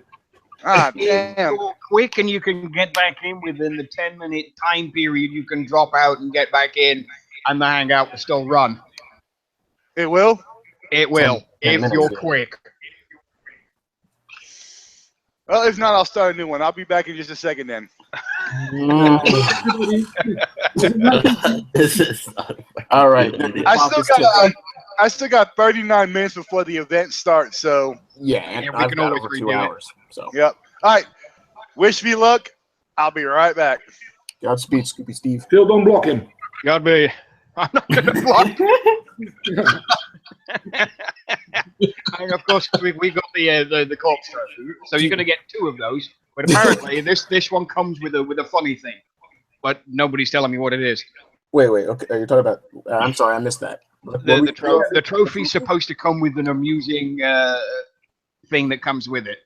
Ah, damn. Go quick, and you can get back in within the 10-minute time period. You can drop out and get back in, and the hangout will still run. It will? It will, 10 if minutes, you're yeah. quick. Well, if not, I'll start a new one. I'll be back in just a second then. This is not All right. I still got 39 minutes before the event starts, so Yeah, and Yeah, we I've can got always over redo 2 it. hours. So, yep. All right. Wish me luck. I'll be right back. Godspeed, Scoopy Steve. Phil, don't block him. God be. I'm not going to block. And of course, we got the corpse trophy, so you're going to get 2 of those. But apparently, this one comes with a funny thing, but nobody's telling me what it is. Wait. Okay, you're talking about. I'm sorry, I missed that. The trophy's supposed to come with an amusing thing that comes with it.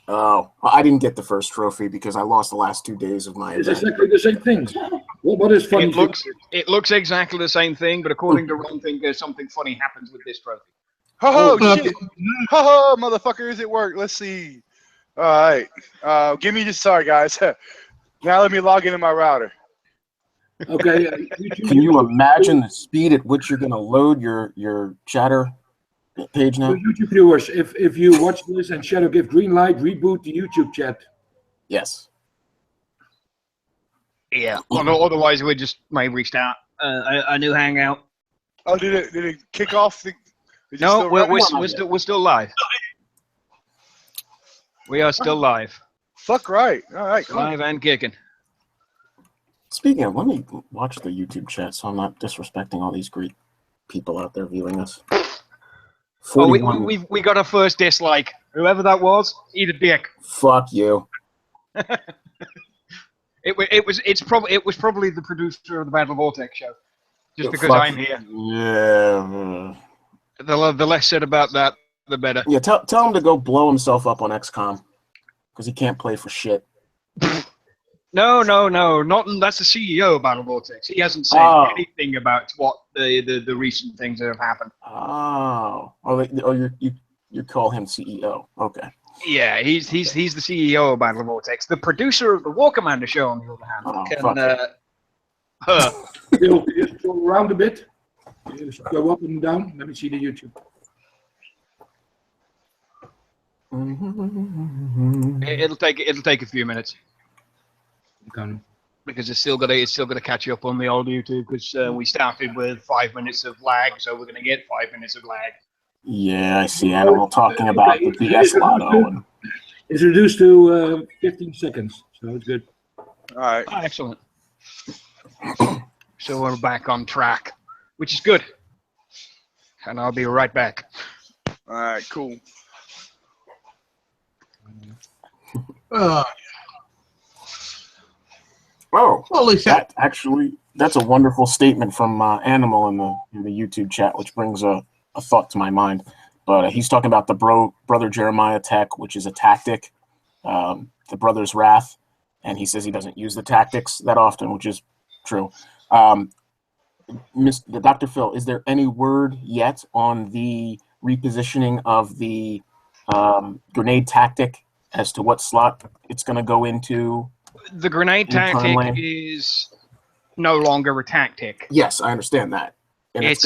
Oh, I didn't get the first trophy because I lost the last 2 days of my It's event. exactly the same thing. What is funny? It looks exactly the same thing, but according to Ron Thinker, something funny happens with this trophy. Ho ho, shit. Ho ho, motherfuckers, it worked. Let's see. All right. Give me just, sorry, guys. Now let me log into my router. Okay. Can you imagine the speed at which you're going to load your chatter page now? YouTube viewers, if you watch this and Shadow give green light, reboot the YouTube chat. Yes. Yeah. Otherwise, we just may restart a new hangout. Oh, did it kick off the? No, we're still live. We are still live. Fuck right. All right, cool. Live and kicking. Speaking of, let me watch the YouTube chat so I'm not disrespecting all these great people out there viewing us. Oh, 41. we got a first dislike. Whoever that was, eat a dick. Fuck you. It was probably the producer of the Battle Vortex show. Just because Fuck. I'm here. Yeah. The less said about that, the better. Yeah, tell him to go blow himself up on XCOM because he can't play for shit. No, not that's the CEO of Battle Vortex. He hasn't said anything about what the recent things that have happened. You call him CEO. Okay. Yeah, he's the CEO of Battle Vortex. The producer of the War Commander show, on the other hand, Phil, just go around a bit. Just go up and down. Let me see the YouTube. It'll take a few minutes Okay. because it's still gonna catch up on the old YouTube because we started with 5 minutes of lag, so we're gonna get 5 minutes of lag. Yeah, I see Animal talking about the BS Lotto. It's reduced to 15 seconds, so it's good. All right. Oh, excellent. So we're back on track, which is good. And I'll be right back. All right, cool. Holy shit. That's a wonderful statement from Animal in the YouTube chat, which brings a thought to my mind. But he's talking about the Brother Jeremiah tech, which is a tactic, the Brother's Wrath, and he says he doesn't use the tactics that often, which is true. Dr. Phil, is there any word yet on the repositioning of the grenade tactic as to what slot it's going to go into The grenade In time tactic lane. is no longer a tactic. Yes, I understand that. And It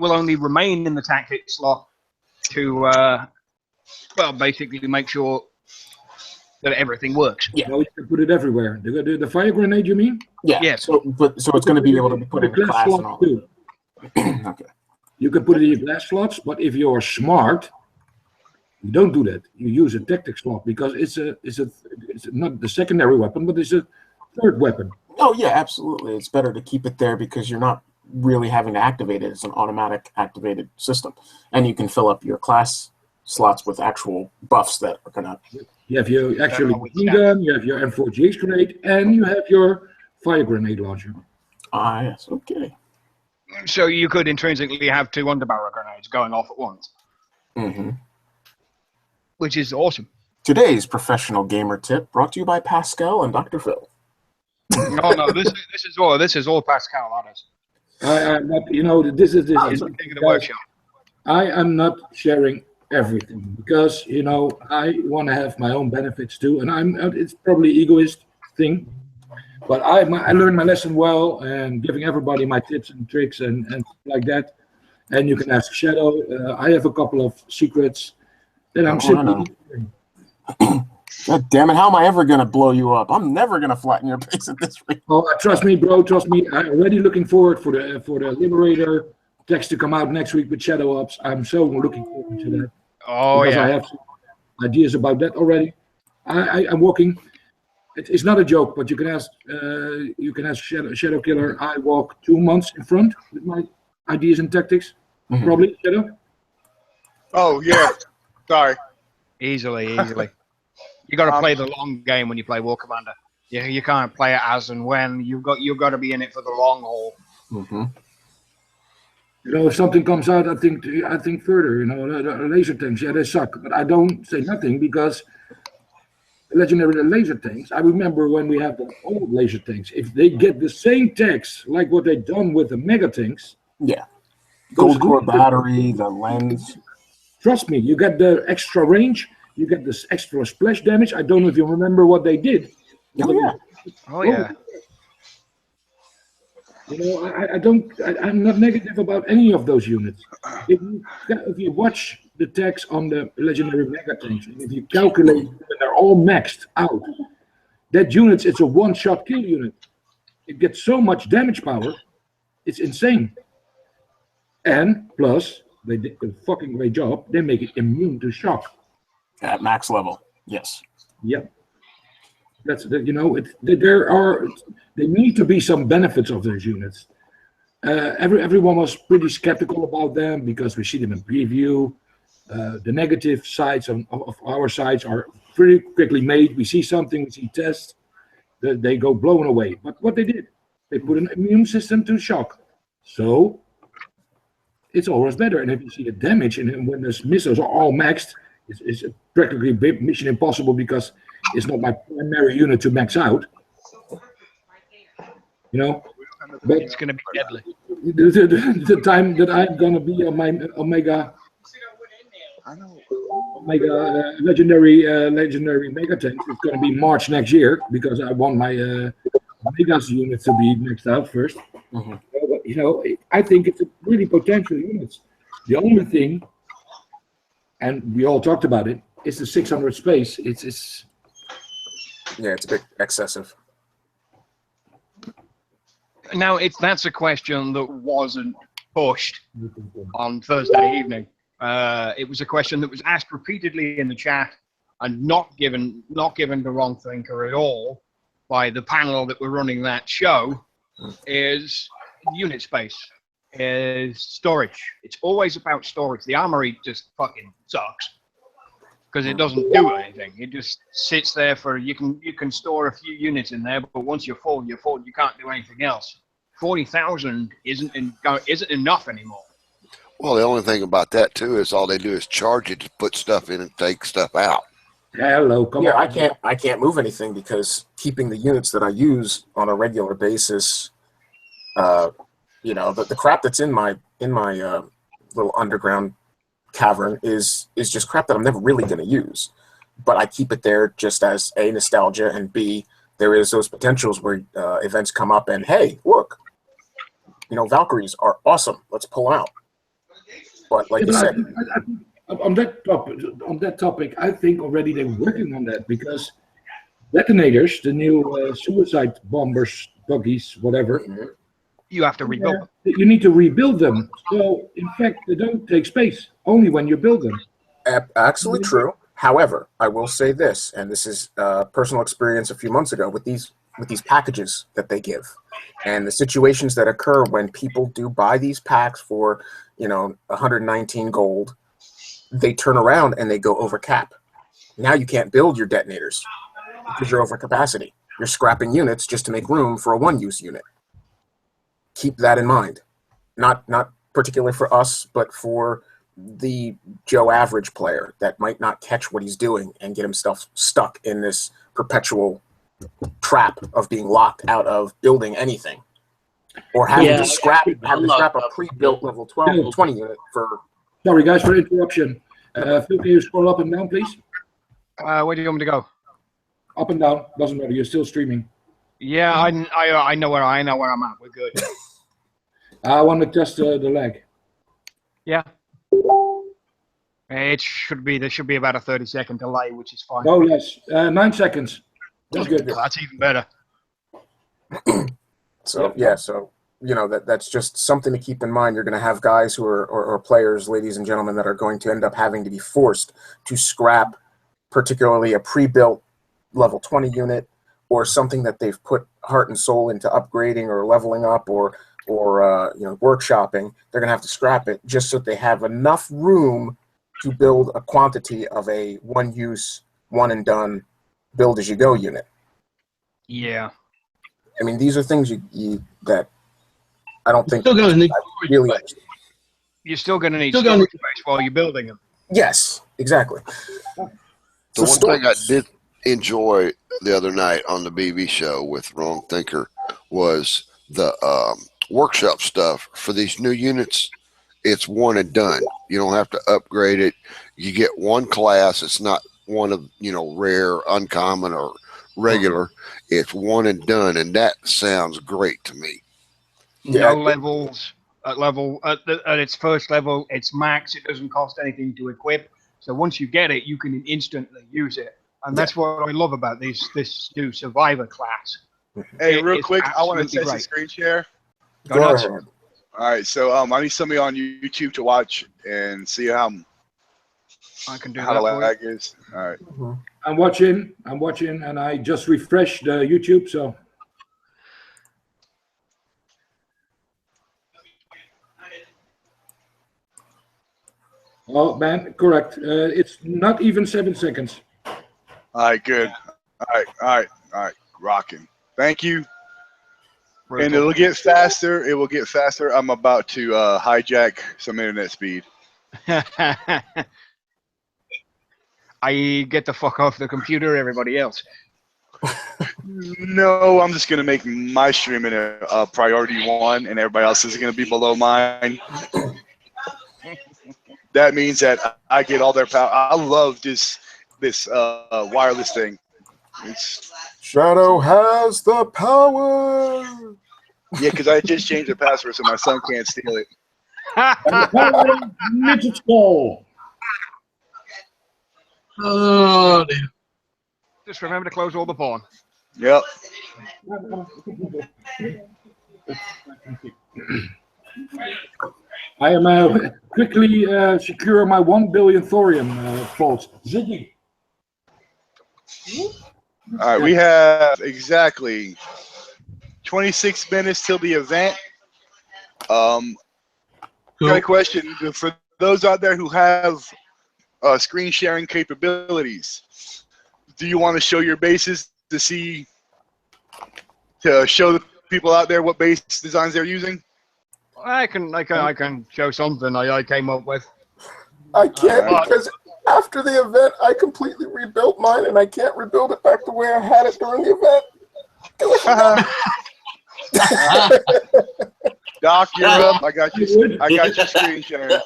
will only remain in the tactic slot to basically make sure that everything works. Yeah. No, you can put it everywhere. The fire grenade, you mean? Yeah. Yes. So it's going to be able to be put in glass class and slots all. too. Okay. You can put it in your glass slots, but if you're smart, you don't do that. You use a tactic slot because it's not the secondary weapon, but it's a third weapon. Oh yeah, absolutely. It's better to keep it there because you're not really having to activate it. It's an automatic activated system, and you can fill up your class slots with actual buffs that are gonna. You have your actual machine gun, you have your M4GX grenade, and you have your fire grenade launcher. Ah, yes. Okay. So you could intrinsically have 2 underbarrel grenades going off at once, Mm-hmm. which is awesome. Today's professional gamer tip brought to you by Pascal and Dr. Phil. No, this is all Pascal. That is. I'm not, this is It's the thing of the workshop. I am not sharing everything because I want to have my own benefits too, and it's probably egoist thing, but I learned my lesson well, and giving everybody my tips and tricks and like that. And you can ask Shadow. I have a couple of secrets that I'm simply. God damn it! How am I ever gonna blow you up? I'm never gonna flatten your face at this rate. Oh, trust me, bro. Trust me. I'm already looking forward for the Liberator text to come out next week with Shadow Ops. I'm so looking forward to that. Oh because yeah. I have some ideas about that already. I'm walking. It's not a joke, but you can ask Shadow Killer. I walk 2 months in front with my ideas and tactics. Mm-hmm. Probably Shadow. Oh yeah. Sorry. Easily. You got to play the long game when you play War Commander. You can't play it as and when. You've got to be in it for the long haul. Mm-hmm. If something comes out, I think further. The laser tanks, they suck, but I don't say nothing because legendary laser tanks. I remember when we have the old laser tanks. If they get the same text like what they done with the mega tanks, yeah, gold core battery, the lens. Trust me, you get the extra range, you get this extra splash damage. I don't know if you remember what they did. Oh yeah. Oh yeah. I'm not negative about any of those units. If you watch the text on the legendary mega tanks, and if you calculate when they're all maxed out, that unit, it's a one-shot kill unit. It gets so much damage power, it's insane. And plus, they did a fucking great job. They make it immune to shock. At max level, yes. Yep. That's there need to be some benefits of those units. Everyone was pretty skeptical about them because we see them in preview. The negative sides of our sides are pretty quickly made. We see something, we see tests, they go blown away. But what they did, they put an immune system to shock. So it's always better. And if you see the damage, and when those missiles are all maxed, it's practically mission impossible because it's not my primary unit to max out. But It's going to be deadly. The time that I'm going to be on my Omega legendary mega tank is going to be March next year because I want my Omega's unit to be maxed out first. Mm-hmm. But, I think it's a really potential units. The only thing, and we all talked about it, is the 600 space. It's Yeah, it's a bit excessive. Now, that's a question that wasn't pushed on Thursday evening. It was a question that was asked repeatedly in the chat and not given the wrong thinker at all by the panel that were running that show. Is unit space, is storage. It's always about storage. The armory just fucking sucks because it doesn't do anything. It just sits there for you can store a few units in there, but once you're full. You can't do anything else. 40,000 isn't enough anymore. Well, the only thing about that too is all they do is charge it to put stuff in and take stuff out. Hello, come on. I can't move anything because keeping the units that I use on a regular basis, the crap that's in my little underground cavern is just crap that I'm never really going to use. But I keep it there just as A, nostalgia, and B, there is those potentials where events come up and, hey, look, Valkyries are awesome. Let's pull them out. But like you said, on that topic, I think already they're working on that, because detonators, the new suicide bombers, buggies, whatever, You have to rebuild them. you need to rebuild them. So, in fact, they don't take space, only when you build them. absolutely true. However, I will say this, and this is personal experience a few months ago with these packages that they give, and the situations that occur when people do buy these packs for 119 gold, they turn around and they go over cap. Now you can't build your detonators because you're over capacity. You're scrapping units just to make room for a one-use unit. Keep that in mind. Not particularly for us, but for the Joe average player that might not catch what he's doing and get himself stuck in this perpetual trap of being locked out of building anything, or having to scrap a pre-built level 12 or 20 unit for. Sorry, guys, for interruption. Phil, can you scroll up and down, please? Where do you want me to go? Up and down. Doesn't matter. You're still streaming. Yeah, I know where I'm at. We're good. I want to test the lag. Yeah. There should be about a 30-second delay, which is fine. Oh yes, 9 seconds. That's good. That's even better. So that's just something to keep in mind. You're going to have guys who are or players, ladies and gentlemen, that are going to end up having to be forced to scrap, particularly a pre-built level 20 unit or something that they've put heart and soul into upgrading or leveling up or workshopping. They're going to have to scrap it just so that they have enough room to build a quantity of a one-use, one-and-done, build-as-you-go unit. Yeah. I mean, these are things you that I don't think Still gonna need really. You're still going to need storage space while you're building them. Yes, exactly. The one thing I did enjoy the other night on the BB show with Wrong Thinker was the workshop stuff for these new units. It's one and done. You don't have to upgrade it. You get one class. It's not one of rare, uncommon, or regular. It's one and done, and that sounds great to me. No levels at its first level. It's max. It doesn't cost anything to equip. So once you get it, you can instantly use it, and that's what I love about this new survivor class. Hey, real quick, I want to test the screen share. Go ahead. All right, so I need somebody on YouTube to watch and see how I can do how that the for lag is. All right. I'm watching, and I just refreshed YouTube, so. Oh, man, correct. It's not even 7 seconds. All right, good. All right. Rocking. Thank you. And it'll get faster. It will get faster. I'm about to hijack some internet speed. I get the fuck off the computer, everybody else. No, I'm just going to make my streaming a priority 1, and everybody else is going to be below mine. That means that I get all their power. I love this wireless thing. Shadow has the power. Yeah, because I just changed the password so my son can't steal it. Midget Skull. Oh, dear. Just remember to close all the porn. Yep. I am quickly secure my 1 billion thorium vault. Ziggy. All right, we have exactly 26 minutes till the event. Got a question for those out there who have screen sharing capabilities. Do you want to show your bases to show the people out there what base designs they're using? I can show something I came up with. I can't because after the event, I completely rebuilt mine, and I can't rebuild it back the way I had it during the event. Doc, you're up. I got your screen sharing.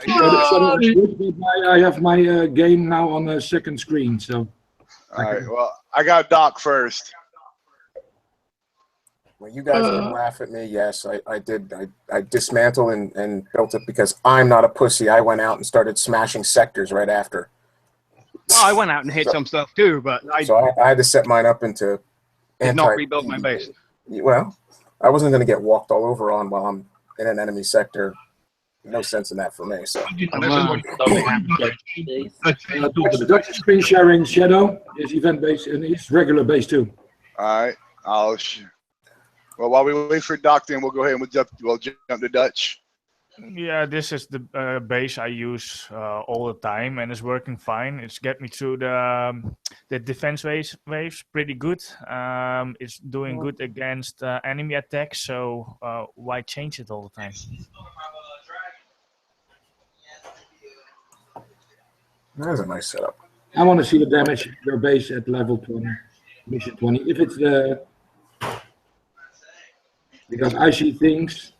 I have my game now on the second screen, so. All right. Well, I got Doc first. Well, you guys can laugh at me. Yes, I did. I dismantled and built it because I'm not a pussy. I went out and started smashing sectors right after. Well, I went out and hit some stuff too, but I I had to set mine up into did not rebuild my base. Well, I wasn't going to get walked all over on while I'm in an enemy sector. No sense in that for me. So The Dutch screen sharing Shadow is event based and it's regular base too. All right. Well, while we wait for Doc, then we'll go ahead and we'll jump to Dutch. Yeah, this is the base I use all the time, and it's working fine. It's get me through the defense waves pretty good. It's doing good against enemy attacks, so why change it all the time? That's a nice setup. I want to see the damage your base at level 20, mission 20. If it's the because I see things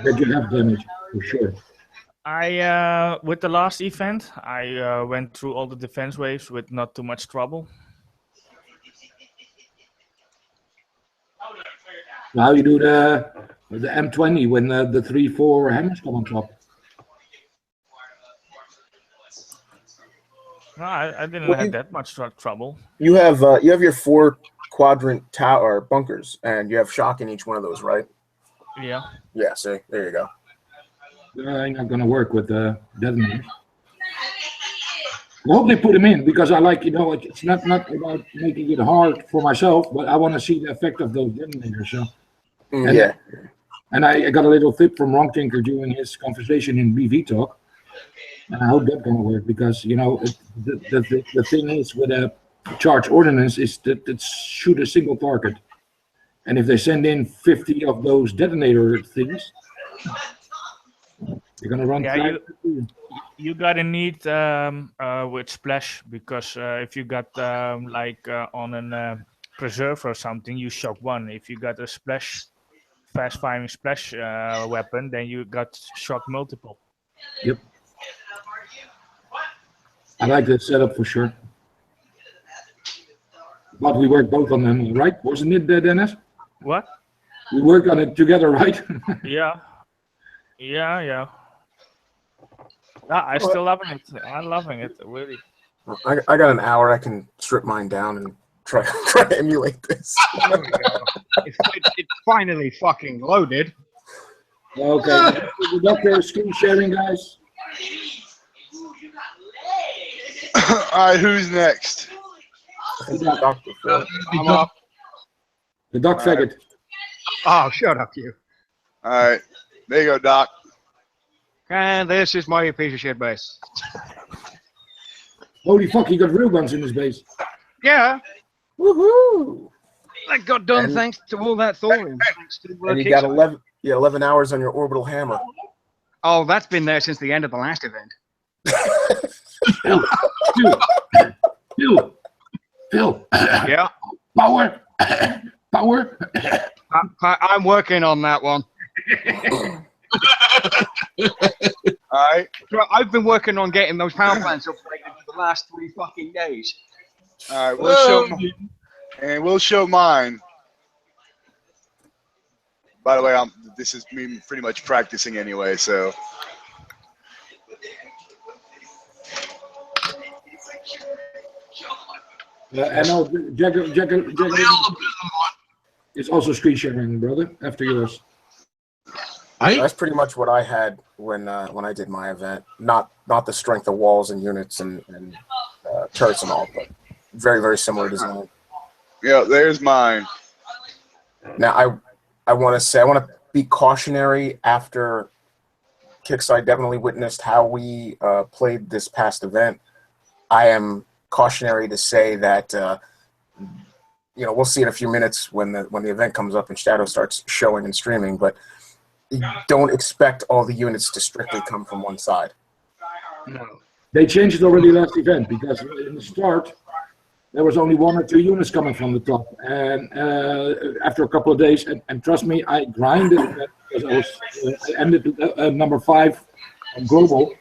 that you have damage for sure. I with the last event, I went through all the defense waves with not too much trouble. How you do the M20 when the 3-4 hammers come on top? No, I didn't have that much trouble. You have your 4 quadrant tower bunkers, and you have shock in each one of those, right? Yeah. Yeah. See, there you go. Ain't not gonna work with the detonators. I hope they put them in because I like, it's not about making it hard for myself, but I want to see the effect of those detonators. So, and I got a little tip from Wrong Tinker during his conversation in BV Talk, and I hope that's gonna work because the thing is with a charge ordnance is that shoot a single target, and if they send in 50 of those detonator things. You're gonna run. Yeah, you gotta need with splash because if you got on a preserve or something, you shock one. If you got a splash, fast firing splash weapon, then you got shock multiple. Yep. I like that setup for sure. But we worked both on them, right? Wasn't it, Dennis? What? We worked on it together, right? Yeah. I'm still loving it. I'm loving it, really. I got an hour. I can strip mine down and try to emulate this. There we go. It's finally fucking loaded. Okay. The doctor screen sharing, guys. All right, who's next? Dr. Phil. I'm up. The doc faggot. Oh, shut up, you. All right, there you go, Doc. And this is my piece of shit base. Holy fuck, he got real guns in his base. Yeah. Woohoo! That got done thanks to all that thorium. And you got 11 hours on your orbital hammer. Oh, that's been there since the end of the last event. Phil. Yeah. Power. I'm working on that one. All right. I've been working on getting those power plants upgraded for the last 3 fucking days. All right, we'll show mine. By the way, this is me pretty much practicing anyway, so. I know Jagger is also screen sharing, brother, after yours. That's pretty much what I had when I did my event. Not the strength of walls and units and turrets and all, but very, very similar design. Yeah, there's mine. Now I want to be cautionary after Kix. I definitely witnessed how we played this past event. I am cautionary to say that we'll see in a few minutes when the event comes up and Shadow starts showing and streaming, but don't expect all the units to strictly come from one side. No. They changed it already last event because in the start there was only 1 or 2 units coming from the top, and after a couple of days, and trust me, I grinded because I ended number 5 on global,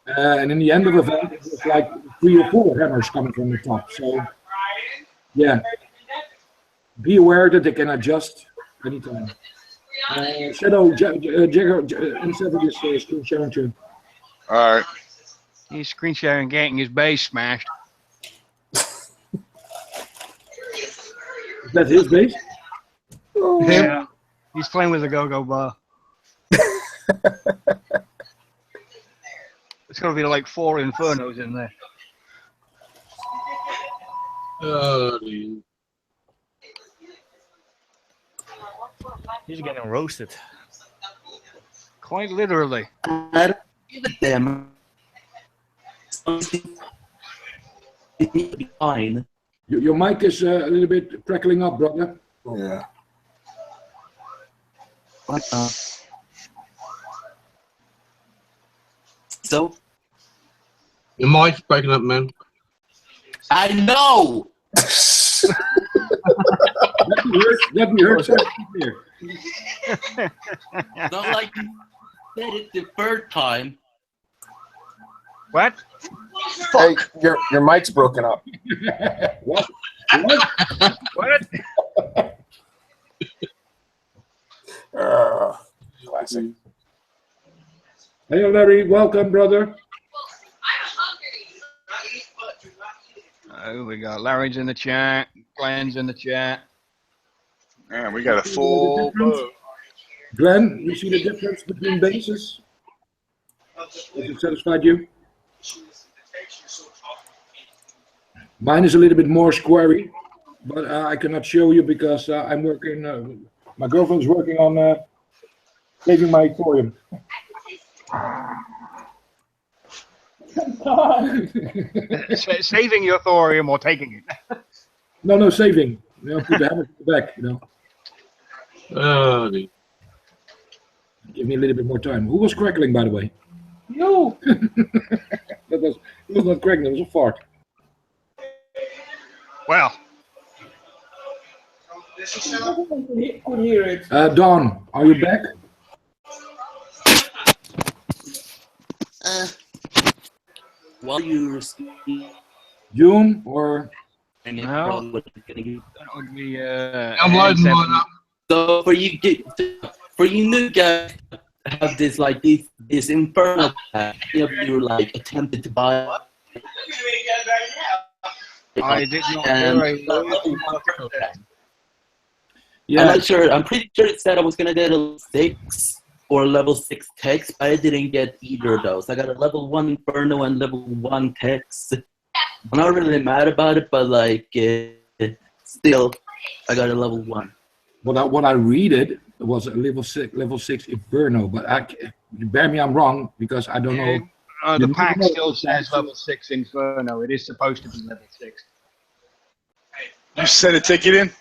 And in the end of the event, it was like 3 or 4 hammers coming from the top. So, yeah, be aware that they can adjust anytime. Shadow, Jagger, instead of this screen sharing too. All right. He's screen sharing, getting his base smashed. Is that his base? Yeah, he's playing with a go-go bar. It's gonna be like 4 infernos in there. Dude. He's getting roasted. Quite literally. I don't give a damn. It needs to be fine. Your mic is a little bit crackling up, brother. Yeah. What So Your mic's breaking up, man. I know. Let me hurt here. Not like you said it the third time. What? Hey, your mic's broken up. What? What? Classic. Hey, Larry, welcome, brother. Oh, we got Larry's in the chat. Glenn's in the chat. Man, we got a full boat. Glenn, you see the difference between bases? Has it satisfied you? Mine is a little bit more squarey, but I cannot show you because I'm working. My girlfriend's working on saving my aquarium. Saving your thorium or taking it. No, saving. Put the hammer back. Dude. Give me a little bit more time. Who was crackling, by the way? No. It was not crackling. It was a fart. Well, Could hear it. Dawn, are you back? While you were speaking, June or? and it No. probably wasn't gonna get- that would be. I'm loading N7. mine up. So for you new guys have this infernal pack, any of you like attempted to buy I did not and hear a word you said. I'm not sure. I'm pretty sure it said I was gonna get a level 6 or a level 6 text, but I didn't get either of those. I got a level 1 Inferno and level 1 text. I'm not really mad about it, but like still, I got a level 1. What I read it was a level 6 Inferno, but bear me I'm wrong because I don't know. The pack still says level 6 Inferno. It is supposed to be level 6. You sent a ticket in?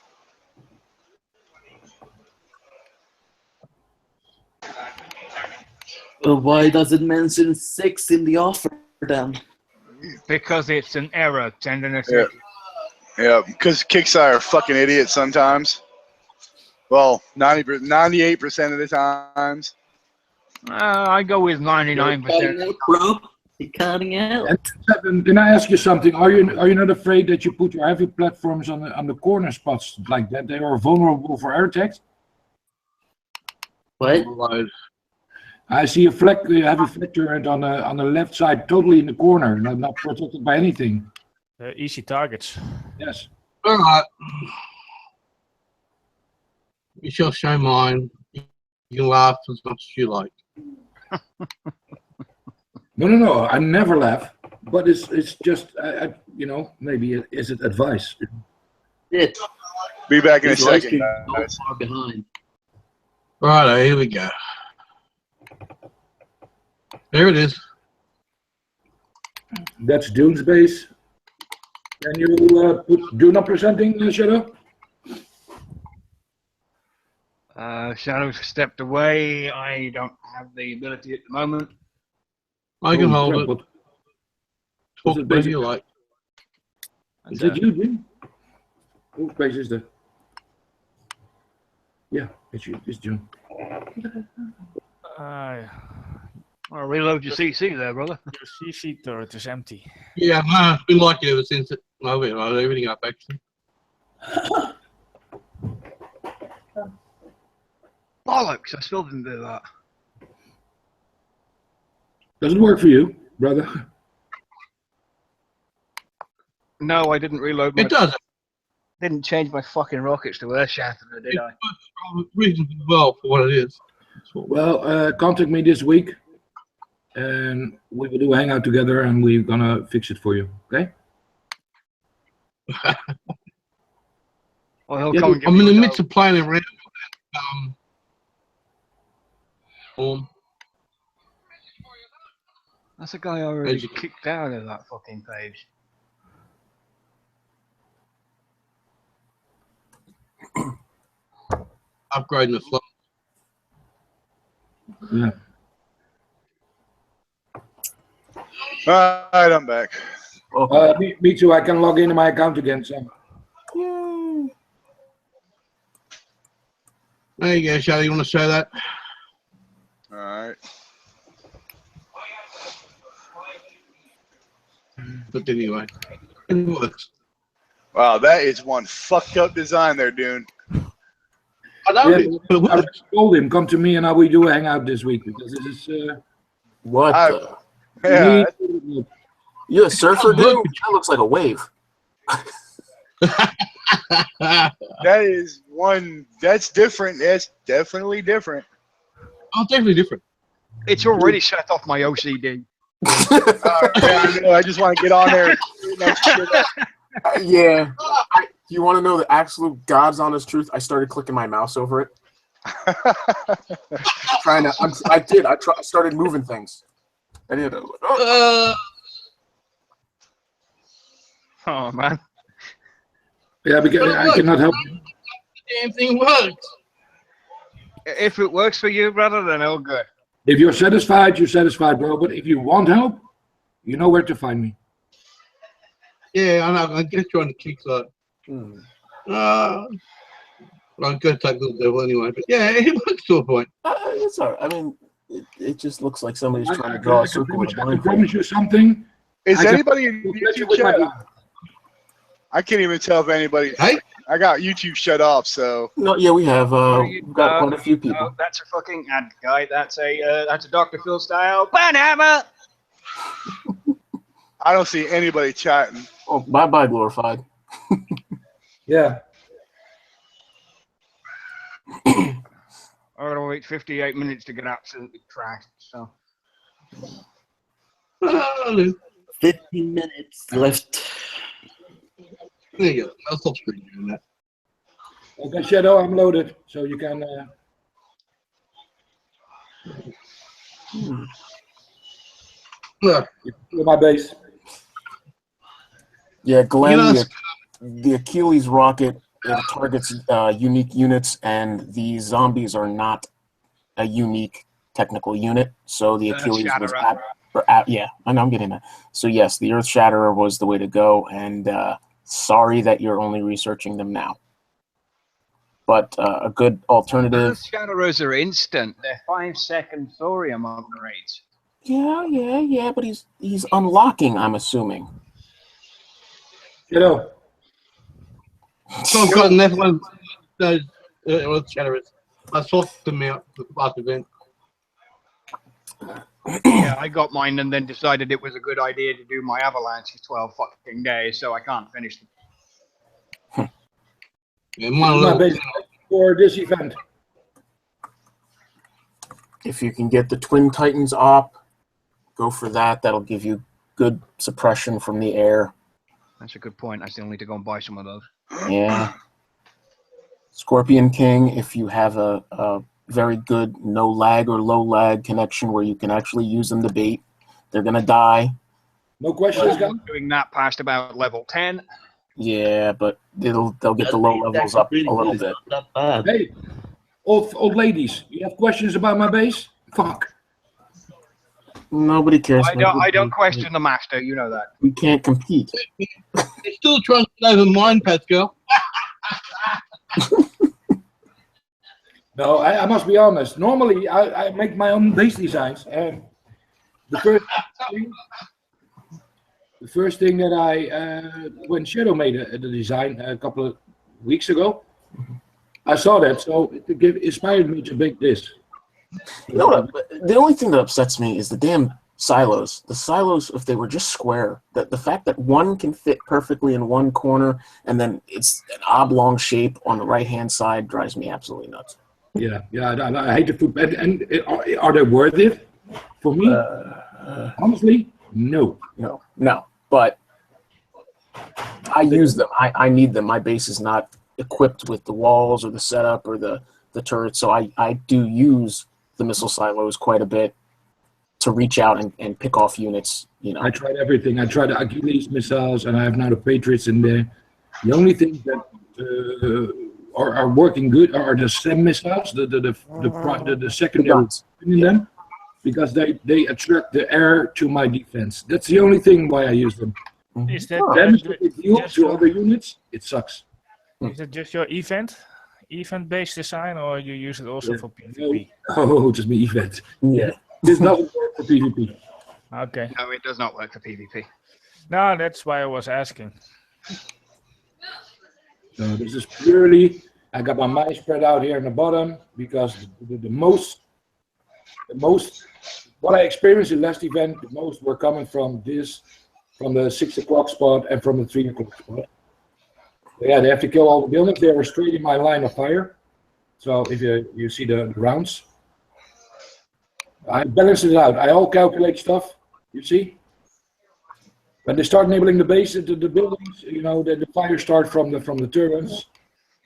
Why does it mention 6 in the offer then? Because it's an error, sending a ticket. Yeah, because Kickstarter are fucking idiots sometimes. Well, 98% of the times. I go with 99%. Bro, you're cutting out. And can I ask you something? Are you not afraid that you put your heavy platforms on the corner spots like that? They are vulnerable for air attacks. What? I see a heavy flak turret on the left side, totally in the corner, not protected by anything. Easy targets. Yes. All right. You shall show mine. You can laugh as much as you like. No. I never laugh, but it's just maybe is it advice? Yeah. Be back in a His life second. is so far behind. Right, here we go. There it is. That's Dune's base. Can you put Dune up presenting, Shadow? Shadow's stepped away. I don't have the ability at the moment. I can hold it. What Talk it about basically? you like. Is that you, Jim? Whose base is that? Yeah, it's you. It's June. Well, reload your CC there, brother. Your CC turret is empty. Yeah, no, it's been like it ever since. No, I load everything up actually. Bollocks! I still didn't do that. Doesn't work for you, brother. No, I didn't reload my. It doesn't. Didn't change my fucking rockets to Earthshatter, did I? Reasonably well for what it is. Well, contact me this week, and we will do a hangout together, and we're gonna fix it for you. Okay? Well, he'll Yeah, come and give I'm me in the a midst go. of playing around. That's a guy I already As you- kicked out of that fucking page. Upgrading the flow. Yeah. All right, I'm back. Me too. I can log into my account again. So. There you go, Shelly. You want to show that? All right. But anyway, it works. Wow, that is one fucked up design there, dude. I know Yeah, it, but it I works. told him, come to me and I will do a hangout this week because this is. What? Yeah, You a surfer, dude? That looks like a wave. that is one. That's different. That's definitely different. Oh, definitely different. It's already set off my OCD. Yeah, I know. I just want to get on there. Yeah. You want to know the absolute God's honest truth? I started clicking my mouse over it. Trying to. I started moving things. I did. Oh man. Yeah, because I cannot help you. The damn thing works. If it works for you, brother, then all good. If you're satisfied, bro. But if you want help, you know where to find me. Yeah, I know. I get you on the Kickstarter. I'm going to take the devil anyway. But yeah, it works to a point. It's all right. I mean, it just looks like somebody's trying to I draw a can circle with a promise blindfold. you something. Is I can- anybody in YouTube chat? I can't even tell if anybody. Hey? I got YouTube shut off, so. No, yeah, we have. We've got quite a few people. That's a fucking ad guy. That's a Dr. Phil style banhammer. I don't see anybody chatting. Oh, bye, glorified. Yeah. I'm gonna wait 58 minutes to get absolutely trashed. So. 15 minutes left. There you go. I'll stop screen doing that. Okay, Shadow, I'm loaded, so you can. Look, You're my base. Yeah, Glenn, You know, the Achilles rocket targets unique units, and the zombies are not a unique technical unit. So the Achilles was yeah, I know I'm getting that. So yes, the Earth Shatterer was the way to go, and sorry that you're only researching them now. But a good alternative. Earth Shatterers are instant. They're 5-second thorium upgrades. Yeah, but he's unlocking, I'm assuming. Shadow. so I've got another one. Those Shatterers. I swapped them out for the last event. Yeah, I got mine and then decided it was a good idea to do my avalanche for 12 fucking days, so I can't finish them. Yeah, My base for this event. If you can get the Twin Titans op, go for that. That'll give you good suppression from the air. That's a good point. I still need to go and buy some of those. Yeah. Scorpion King, if you have a very good no lag or low lag connection where you can actually use them to bait, they're going to die. No questions, guys? Doing that past about level 10. Yeah, but they'll get the low levels up a little bit. Not bad. Hey, old ladies, you have questions about my base? Fuck. Nobody cares. I don't question the master, you know that. We can't compete. They're still trying to get over mine, Pascal. No, I must be honest. Normally, I make my own base designs. the first thing that I when Shadow made the design a couple of weeks ago, I saw that, so it inspired me to make this. You know what? The only thing that upsets me is the damn silos. The silos, if they were just square, the fact that one can fit perfectly in one corner and then it's an oblong shape on the right-hand side drives me absolutely nuts. Yeah, I hate the food. And are they worth it? For me, honestly, no. No. But I use them. I need them. My base is not equipped with the walls or the setup or the turrets, so I do use the missile silos quite a bit to reach out and pick off units. I tried everything. I tried the Achilles missiles, and I have now the Patriots in there. The only things that are working good are the SEM missiles, the secondary in them, because they attract the air to my defense. That's the only thing why I use them. Is that damage that they deal to other units? It sucks. Is it just your event-based design, or you use it also for PvP? Oh, just me event. Yeah. This doesn't work for PvP. Okay. No, it does not work for PvP. No, that's why I was asking. So this is purely, I got my mice spread out here in the bottom because the most, what I experienced in last event, the most were coming from the 6 o'clock spot and from the 3 o'clock spot. Yeah, they have to kill all the buildings. They were straight in my line of fire. So if you see the rounds, I balance it out. I all calculate stuff, you see. When they start enabling the base, the buildings, the fire start from the turrets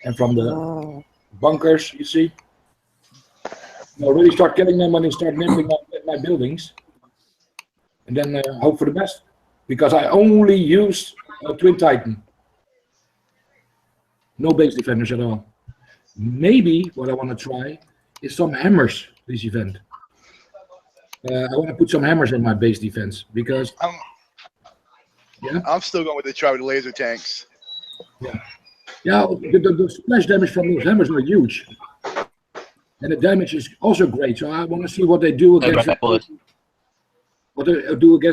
and from the bunkers, you see. I already start killing them when they start enabling my buildings. And then hope for the best. Because I only use Twin Titan. No base defenders at all. Maybe what I want to try is some hammers this event. I want to put some hammers in my base defense because I'm still going with the try with the laser tanks. Yeah, the splash damage from those hammers are huge, and the damage is also great. So I want to see what they do against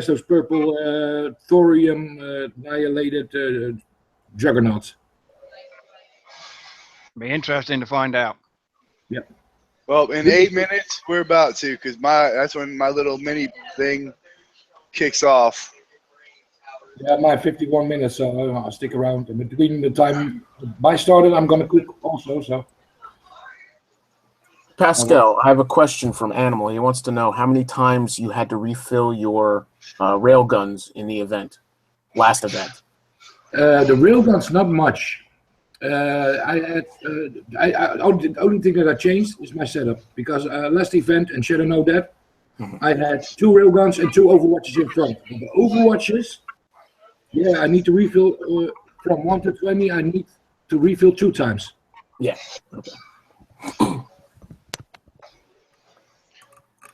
those purple thorium annihilated juggernauts. Be interesting to find out. Yeah. Well, in 8 minutes, we're about to, because that's when my little mini thing kicks off. Yeah, my 51 minutes, so I'll stick around. And between the time I started, I'm going to cook also. So, Pascal, I have a question from Animal. He wants to know how many times you had to refill your rail guns in the last event. The railguns, not much. The only thing that I changed is my setup because last event, and Shadow know that, I had 2 railguns and 2 overwatches in front. But the overwatches, yeah, I need to refill from 1 to 20. I need to refill 2 times. Yeah. Okay. All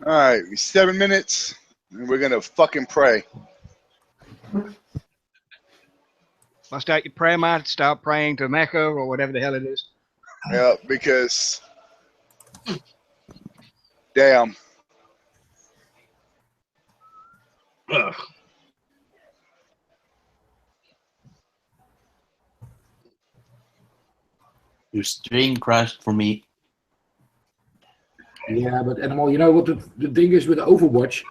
right, 7 minutes, and we're gonna fucking pray. Bust out your prayer mat, start praying to Mecca or whatever the hell it is. Yeah, because damn. Ugh. Your stream crashed for me. Yeah, but Animal, you know what the thing is with the Overwatch?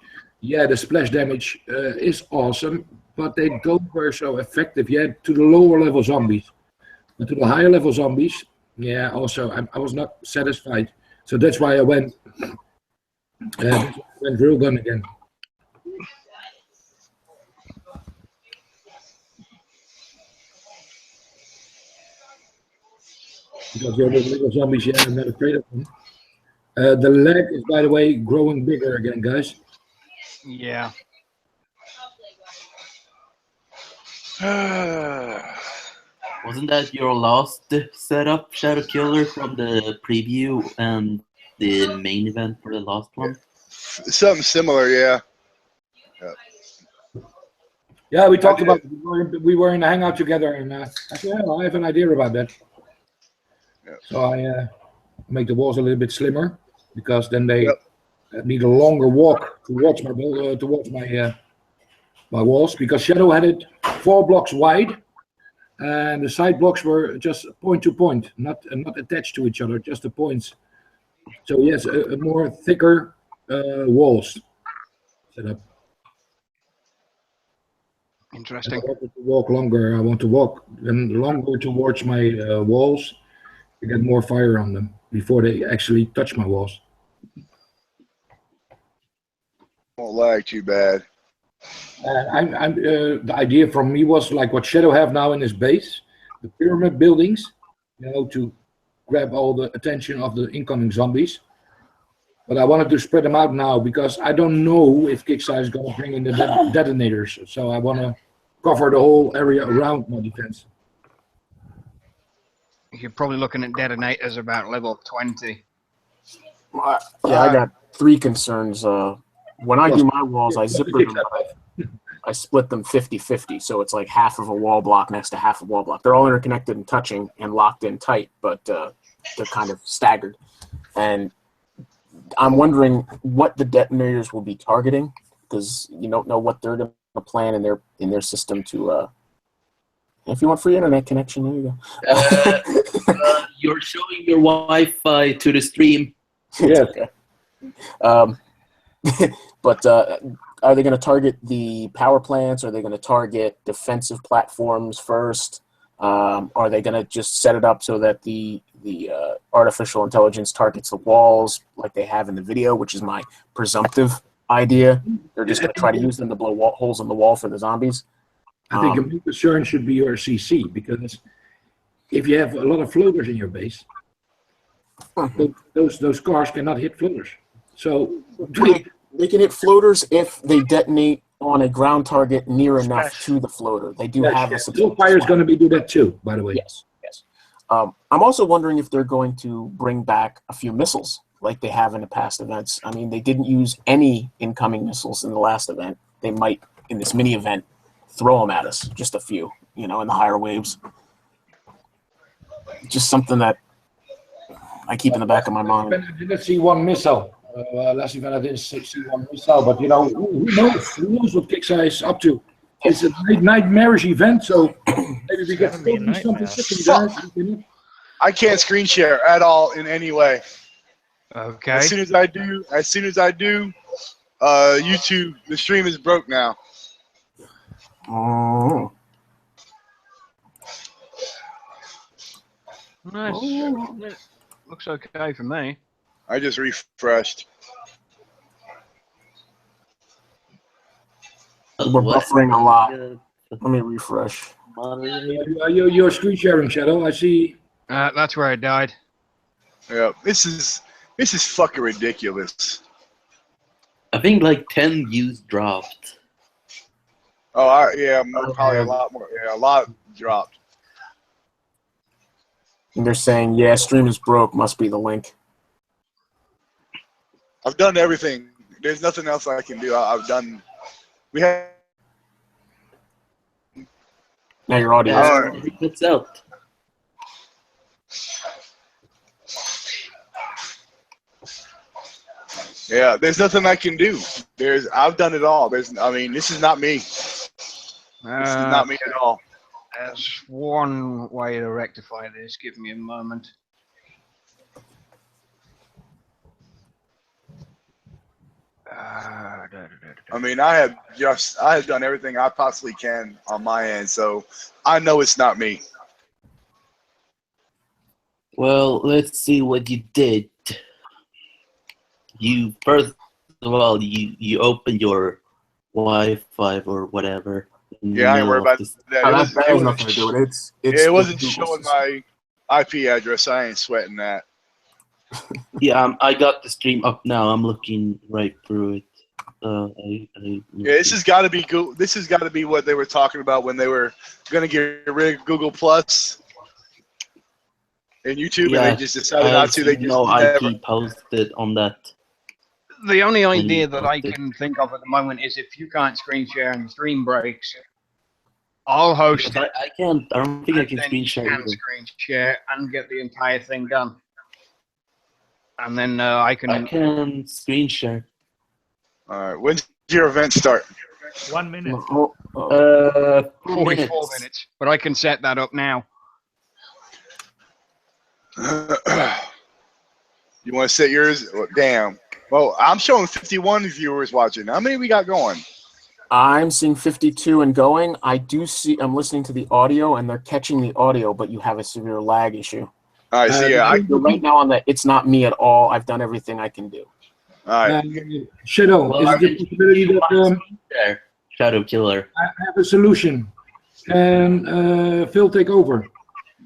Yeah, the splash damage is awesome, but they don't were so effective yet to the lower level zombies. But to the higher level zombies, yeah, also I was not satisfied. So that's why I went railgun again. Because the little zombies, yeah, I'm not afraid of them. The leg is, by the way, growing bigger again, guys. Yeah. Wasn't that your last setup, Shadow Killer, from the preview and the main event for the last one? Something similar, yeah. Yeah, we talked about we were in a hangout together, and I said, yeah, I have an idea about that. Yeah. So I make the walls a little bit slimmer because then they I need a longer walk towards my walls, because Shadow had it 4 blocks wide, and the side blocks were just point to point, not attached to each other, just the points. So yes, a more thicker walls set up. Interesting. I wanted to walk longer. I want to walk longer towards my walls to get more fire on them before they actually touch my walls. Won't lag too bad. The idea from me was like what Shadow have now in his base, the pyramid buildings, to grab all the attention of the incoming zombies. But I wanted to spread them out now because I don't know if Kickstarter is going to bring in the detonators. So I want to cover the whole area around my defense. You're probably looking at detonators about level 20. Yeah, I got 3 concerns. When I do my walls, I zipper them. I split them 50-50, so it's like half of a wall block next to half a wall block. They're all interconnected and touching and locked in tight, but they're kind of staggered. And I'm wondering what the detonators will be targeting, because you don't know what they're going to plan in their system to. If you want free internet connection, there you go. You're showing your Wi-Fi to the stream. Yeah. Okay. But are they going to target the power plants? Are they going to target defensive platforms first? Are they going to just set it up so that the artificial intelligence targets the walls like they have in the video, which is my presumptive idea? They're just going to try to use them to blow holes in the wall for the zombies. I think a main concern should be your CC, because if you have a lot of floaters in your base, those cars cannot hit floaters. So they can hit floaters if they detonate on a ground target near enough to the floater. They do have a substantial fire is going to do that too, by the way. Yes. I'm also wondering if they're going to bring back a few missiles like they have in the past events. I mean, they didn't use any incoming missiles in the last event. They might, in this mini event, throw them at us, just a few, in the higher waves. Just something that I keep in the back of my mind. I didn't see one missile. Last event I didn't see one missile, but who knows? Who knows what Kickstarter is up to? It's a nightmarish event, so maybe we get something different. I can't screen share at all in any way. Okay. As soon as I do, YouTube, the stream is broke now. Oh. Nice. Looks okay for me. I just refreshed. We're buffering a lot. Let me refresh. You're screen sharing, Shadow. I see. That's where I died. Yeah, this is fucking ridiculous. I think like 10 views dropped. Oh, yeah, probably a lot more. Yeah, a lot dropped. And they're saying, yeah, stream is broke. Must be the link. I've done everything. There's nothing else I can do. I've done. We have. Now your audio. It's out. Yeah, there's nothing I can do. I've done it all. This is not me. This is not me at all. There's one way to rectify this. Give me a moment. I have done everything I possibly can on my end, so I know it's not me. Well, let's see what you did. You first of all, you opened your Wi-Fi or whatever. Yeah, I ain't worried about that. That has nothing to do with it. It wasn't showing my IP address. I ain't sweating that. Yeah, I got the stream up now. I'm looking right through it. Yeah, this has got to be Google. This has got to be what they were talking about when they were going to get rid of Google Plus and YouTube, and they just decided not to. They just no IP posted on that. The only idea that I can think of at the moment is if you can't screen share and the stream breaks, I'll host it. I can't. I don't think I can then screen you share. can screen share and get the entire thing done. and then I I can. can screen share. All right. When's your event start? 1 minute. 4 44 minutes. minutes, but I can set that up now. You want to set yours? Well, damn. Well, I'm showing 51 viewers watching. How many we got going? I'm seeing 52 and going. I'm listening to the audio, and they're catching the audio, but you have a severe lag issue. All right. So yeah, Right now on that, it's not me at all. I've done everything I can do. all right. Shadow, Well, is it the possibility that Shadow Killer. I have a solution? Can Phil take over?